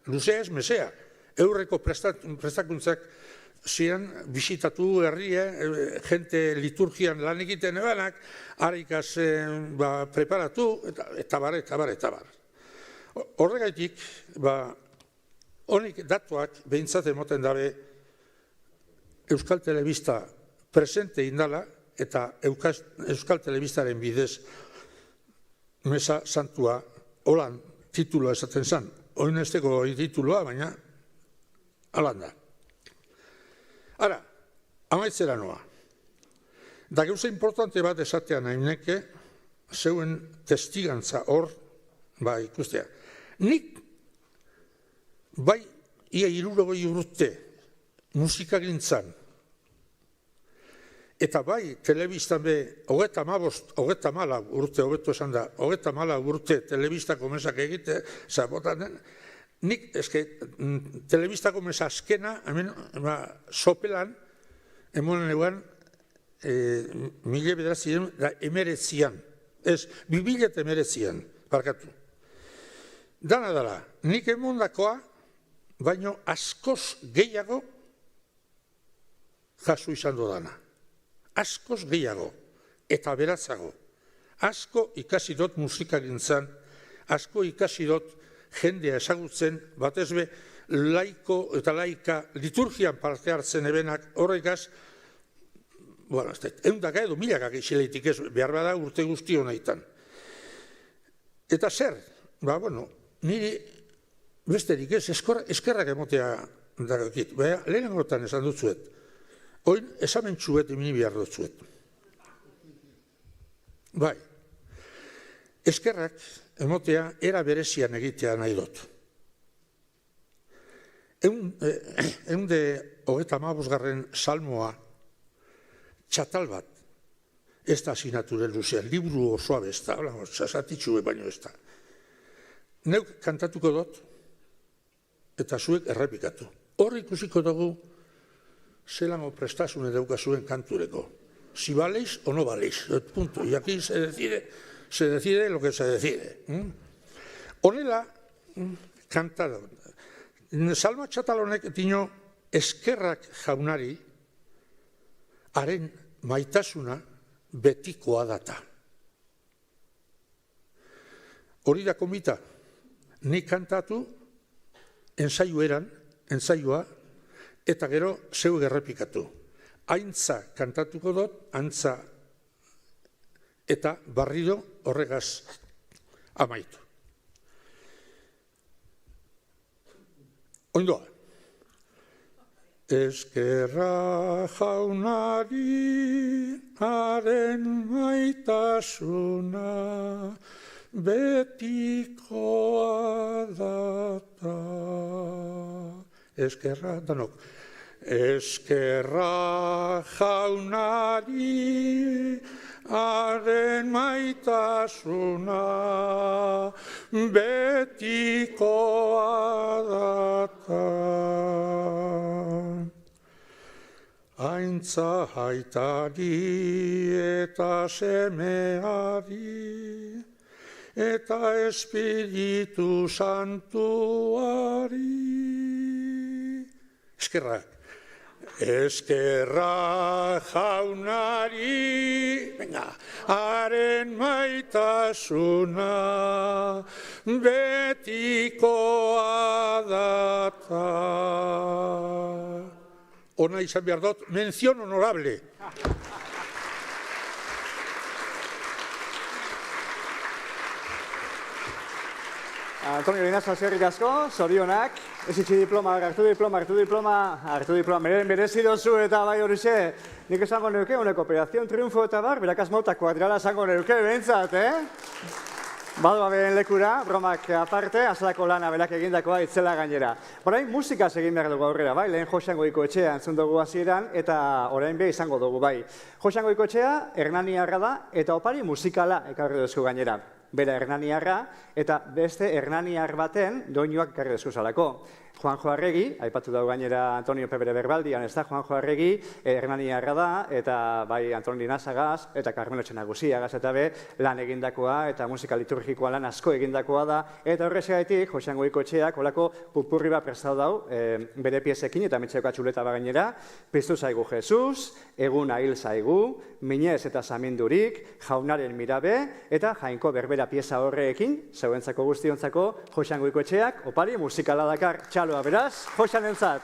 luzea ez mesea, eurreko prestakuntzak ziren bisitatu herria, jente liturgian lan egiten ebanak, harikaz preparatu, eta bar. Horregaitik, honik datuak behintzat emoten dabe Euskal Telebista presente indala, eta Euskal Telebistaren bidez Mesa Santua holan tituloa esaten zan. Oin esteko tituloa, baina alan da. Ara, amaitzera noa. Da gauza importante bat esatean haineke, zeuen testigantza hor, ikustea. Nik, ia 60 urte musikagintzan, eta telebistan be, 34 urte, hobeto esan da, 34 urte telebistako mesak egite, zabotan den, nik, telebistako mesa azkena, hemen, sopelan, emonen eguan, 1919, ez, 2019, parkatu. Dana dala, nik emondakoa, baino askoz gehiago jaso izan dodana. Askoz gehiago, eta beratzago. Asko ikasi dut musikagintzan, asko ikasi dut jendea ezagutzen, batezbe laiko eta laika liturgian parte hartzen ebenak horregaz, eundaka edo milakak isileitik ez, behar bada urte guzti honaitan. Eta zer, niri besterik ez, eskerrak emotea dagokit. Lehenengotan esan dutzuet, oin esamentsuet emini behar dutzuet. Eskerrak emotea era berezian egitea nahi dut. 135. salmoa txatal bat, ez da sinaturen luzean, liburu osoa besta, sasatitxue baino ez da. Neuk kantatuko dut, eta zuek errepikatu. Hor ikusiko dugu, zelango prestasune daukazuen kantureko. Si valéis o no valéis, punto. Y aquí se decide lo que se decide. Honela, kantado. Salma txatalonek dino eskerrak jaunari, haren maitasuna betikoa data. Hori da komita, nik kantatu, ensaioa, eta gero zeu errepikatu. Aintza kantatuko dut, antza eta barriro horregaz amaitu. Oindoa. Eskerra jaunari haren maitasuna betikoa data. Eskerra, danok. Eskerra jaunari haren maitasuna betikoa data. Aintza haitari eta semeari eta Espiritu Santuari. Eskerrak. Eskerra jaunari, venga, haren maitasuna betikoa data. Ona izan behar dut, mención honorable. Antonio Linaza, eskerrik asko, zorionak. Ez itxi diploma, hartu diploma, merezi dozu eta bai horixe. Nik esango neuke, honeko Operación Triunfo eta bar, berakaz mota kuadrala esango neuke, behintzat, Badoa behen lekura, bromak aparte, azalako lana belak egindakoa itzela gainera. Orain musikaz egin behar dugu aurrera, bai? Lehen Josean Goikoetxea entzun dugu hasieran eta orain be izango dugu, bai. Josean Goikoetxea hernaniarra da eta opari musikala ekarri duzku gainera. Bera hernaniarra eta beste hernaniar baten doinuak ekarri duzku zalako. Juanjo Arregi, aipatu dago gainera Antonio Pebere Berbaldian, ez da, Juanjo Arregi hernaniarra da, eta bai Antonio Linazagaz, eta Carmelo Etxenaguziagaz, eta be lan egindakoa, eta musika liturgikoa lan asko egindakoa da, eta horrexegatik, Josean Goikoetxeak olako pupurri bat prestatu dau, bere piezekin, eta metxeko atxuleta gainera, piztu zaigu Jesus, eguna hil zaigu, minez eta samindurik, jaunaren mirabe, eta jainko berbera pieza horrekin, zeuentzako guztiontzako, Josean Goikoetxeak, opari musikala dakar, txaloa beraz, Josean entzat.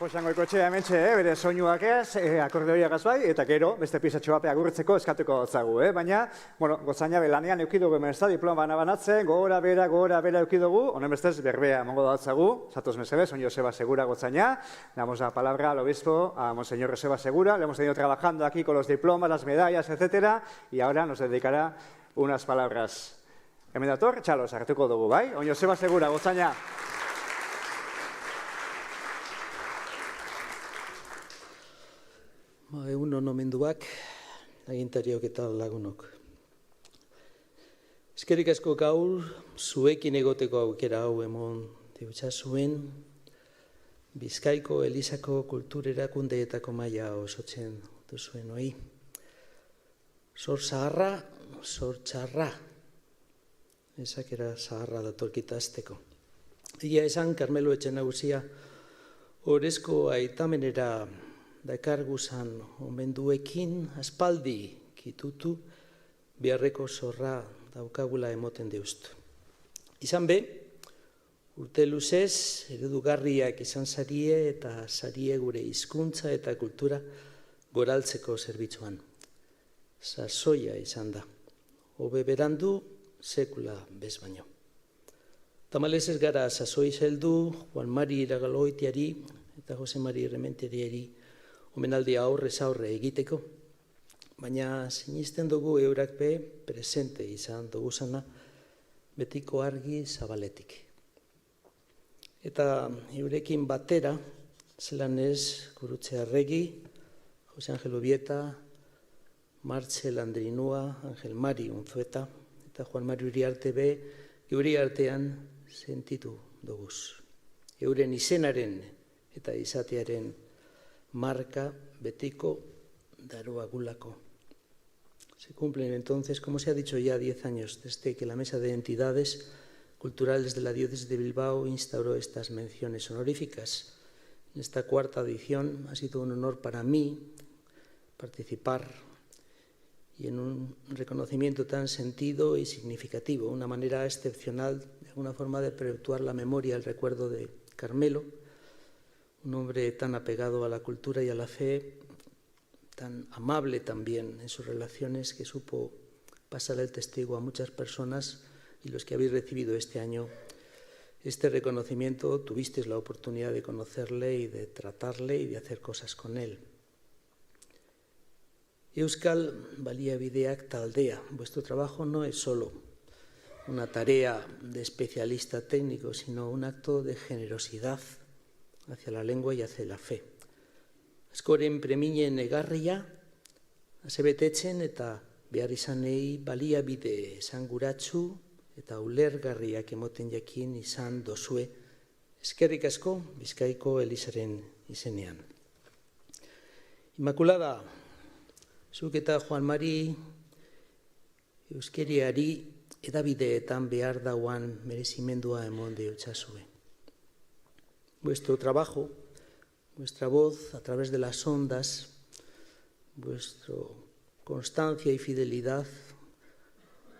Josean Goikotxea hementxe, bere soinuak ez, akordeoiagaz bai, eta gero, beste pisatxo bape agurritzeko eskatuko zagu, baina, gozaina belanean eukidugu hemen ez da, diploma banatzen, gora bera eukidugu, honen bestez berbea emango dautzagu, zatoz mesedez, on Joseba Segura gozaina, damos la palabra al obispo, a Monseñor Joseba Segura, le hemos tenido trabajando aquí con los diplomas, las medallas, etcétera, y ahora nos dedicará unas palabras. Hemen dator, txalos, hartuko dugu, bai? On Joseba Segura, gozaina. Egun omenduak, agintariok eta lagunok. Eskerrik asko gaur, zuekin egoteko aukera hau emon diutsa zuen, Bizkaiko Elizako kultur erakundeetako maila osotzen duzuen hoi. Zor zaharra, zor txarra. Ezakera zaharra datorkita azteko. Egia esan, Karmelo Etxe Nagusia, orezko aitamenera dakarguzan omenduekin aspaldi kitutu beharreko zorra daukagula emoten deuztu. Izan be, urte luzez, eredugarriak izan zarie eta zarie gure hizkuntza eta kultura goraltzeko zerbitzuan. Sasoia izan da, hobe berandu sekula bez baino. Tamalez ez gara sasoi zeldu, Juan Mari Iragaloitiari eta Jose Mari Rementeriari omenaldi aurrez aurre egiteko, baina sinisten dugu eurak be presente izan duguzana betiko argi zabaletik. Eta eurekin batera, zelan ez Gurutze Arregi, Jose Angel Ubieta, Martxel Andrinua, Angel Mari Unzueta, eta Juan Mari Uriarte be geuri artean sentitu duguz. Euren izenaren eta izatearen marca betiko daruagulako. Se cumplen entonces, como se ha dicho ya, 10 años desde que la Mesa de Entidades Culturales de la Diócesis de Bilbao instauró estas menciones honoríficas. En esta 4ª edición ha sido un honor para mí participar y en un reconocimiento tan sentido y significativo, una manera excepcional, de alguna forma, de perpetuar la memoria, el recuerdo de Carmelo, un hombre tan apegado a la cultura y a la fe, tan amable también en sus relaciones, que supo pasar el testigo a muchas personas, y los que habéis recibido este año este reconocimiento tuvisteis la oportunidad de conocerle y de tratarle y de hacer cosas con él. Euskal Baliabideak Taldea, vuestro trabajo no es solo una tarea de especialista técnico, sino un acto de generosidad hacia la lengua y hacia la fe. Askoren preminen egarria, asebetetzen eta behar izanei baliabide esanguratsu eta ulergarriak emoten jakin izan dozue, eskerrik asko Bizkaiko Elizaren izenean. Inmaculada, zuk eta Juan Mari euskeriari edabideetan behar dauan merezimendua emon deutsazue. Vuestro trabajo, vuestra voz a través de las ondas, vuestra constancia y fidelidad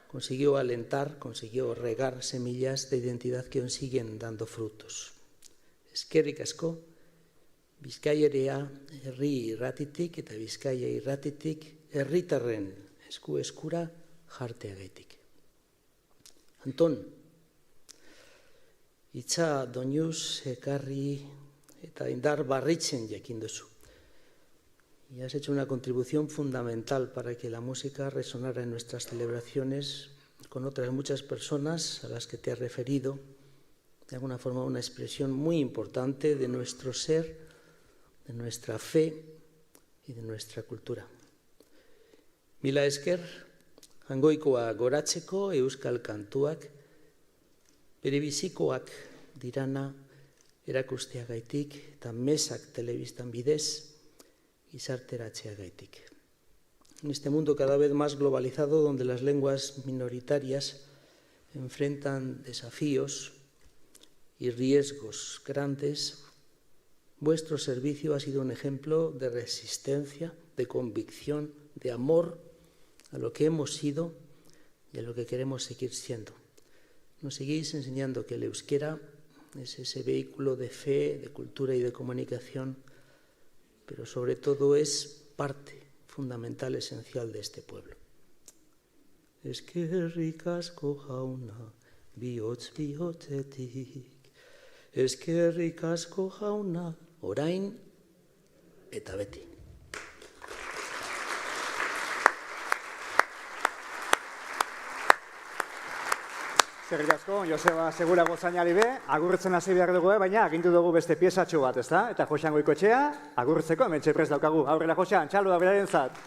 consiguió alentar, consiguió regar semillas de identidad que aún siguen dando frutos. Eskerrik asko, Bizkaiarea herri irratitik eta Bizkaia irratitik herritarren eskura jarteagaitik. Anton, hitza doinuz ekarri eta indar barritzen jakin duzu. Y has hecho una contribución fundamental para que la música resonara en nuestras celebraciones con otras muchas personas a las que te has referido. De alguna forma, una expresión muy importante de nuestro ser, de nuestra fe y de nuestra cultura. Mila esker, hangoikoa goratzeko euskal kantuak, bere bizikoak dirana erakusteagaitik eta mesak telebistan bidez gizarteratzeagaitik. En este mundo cada vez más globalizado, donde las lenguas minoritarias enfrentan desafíos y riesgos grandes, vuestro servicio ha sido un ejemplo de resistencia, de convicción, de amor a lo que hemos sido y a lo que queremos seguir siendo. Nos seguís enseñando que el euskera es ese vehículo de fe, de cultura y de comunicación, pero sobre todo es parte fundamental, esencial de este pueblo. Eskerrik asko jauna, bihotz bihotzetik, eskerrik asko jauna, orain eta beti. Eskerrik asko, Joseba Segura Gozainari be, agurtzen hasi behar dugu, baina agindu dugu beste piezatxo bat, ezta? Eta Josean Goikoetxea, agurtzeko, hemen txeprez daukagu. Aurrela, Josean, txalua beraren zat.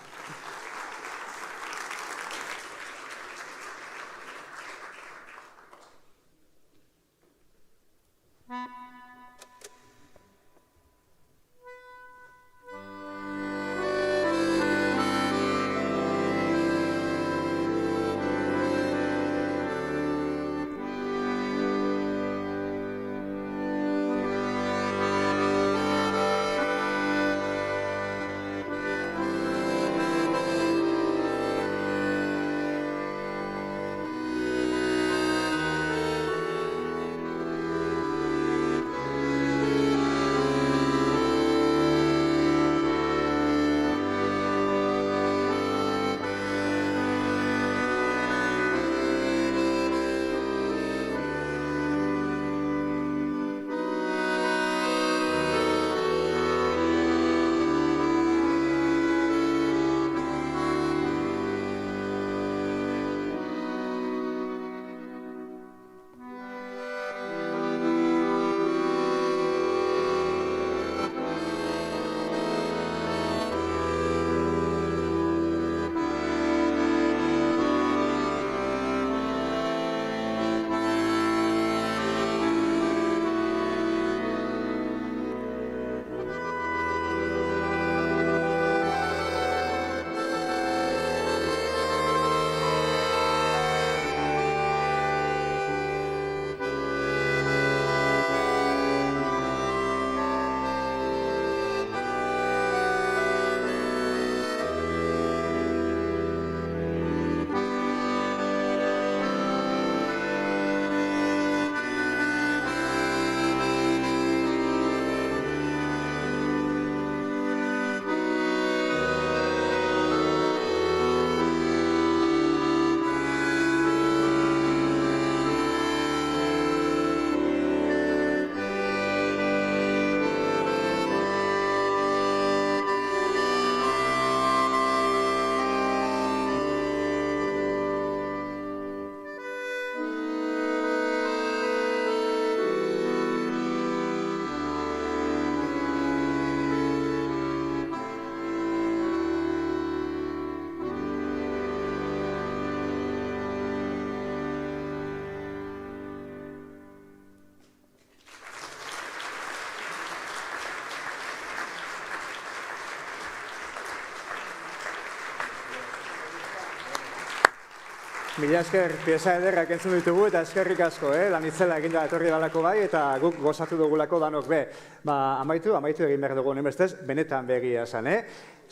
Mila esker, pieza ederrak entzun ditugu eta eskerrik asko, lan itzela eginda etorri dalako bai, eta guk gozatu dugulako danok be. Amaitu egin behar dugu bestez, benetan begia esan,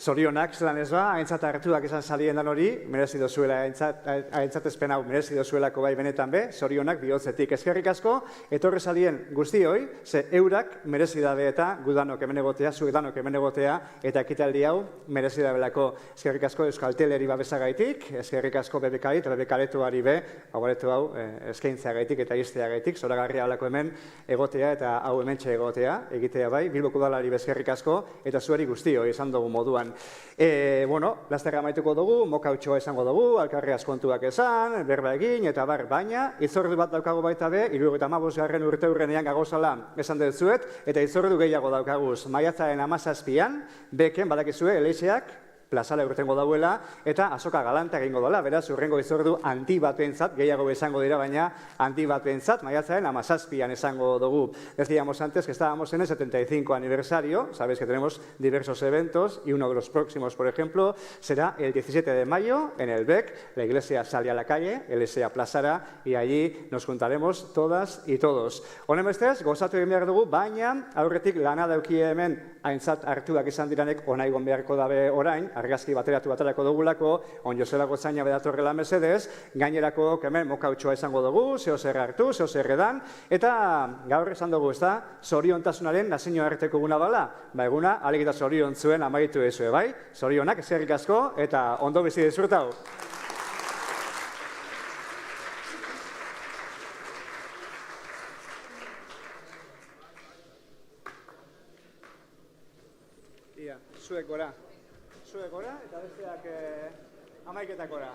Zorionak, zelan ez ba, aintzat hartuak izan salien dan hori, merezi dozuela, aintzatezpen hau merezi dozuelako bai benetan be, zorionak bihotzetik eskerrik asko, etorri salien guztioi, ze eurak merezi dabe eta gudanok hemen egotea, zuek danok hemen egotea, eta ekitaldi hau merezi dabelako eskerrik asko Euskalteleri babesagaitik, eskerrik asko BBK eta BBK-aretuari be, agoretu hau eskaintzeagaitik eta izteagaitik, zoragarria alako hemen egotea eta hau hementxe egotea, egitea bai, Bilboko udalari eskerrik asko, eta zuari guztioi izan dugu moduan. Lasterra amaituko dugu, mokautxoa esango dugu, alkarreaz kontuak esan, berba egin, eta baina, itzordu bat daukagu baita be, 75. urte hurrenean gagozala esan dutzuet, eta itzordu gehiago daukaguz. Maiatzaren 17an, beken badakizue, Eleixeak, plazala urtengo dauela, eta azoka galanta egingo dela, beraz, urrengo itzordu handi batentzat, gehiago esango dira, baina handi batentzat, maiatzaren 17an esango dugu. Decíamos antes que estábamos en el 75 aniversario, sabéis que tenemos diversos eventos, y uno de los próximos, por ejemplo, será el 17 de mayo, en el BEC, la iglesia sale a la calle, Elexea plazara, y allí nos juntaremos todas y todos. Honen bestez, gozatu egin behar dugu, baina aurretik lana dauki hemen aintzat hartuak izan diranek onaigon beharko dabe orain, argazki bateratu baterako dugulako, on Joseba Gotzaina bedatorrela mesedez, gainerako hemen mokautxoa izango dugu, zeo zer hartu, zeo zer edan, eta gaur esan dugu, ez da, zoriontasunaren nazio arteko eguna bala, ba eguna, alik eta zorion zuen amaitu ezue, bai? Zorionak, eskerrik asko, eta ondo bizi dizurtau. Zuek gora, eta besteak amaiketak gora.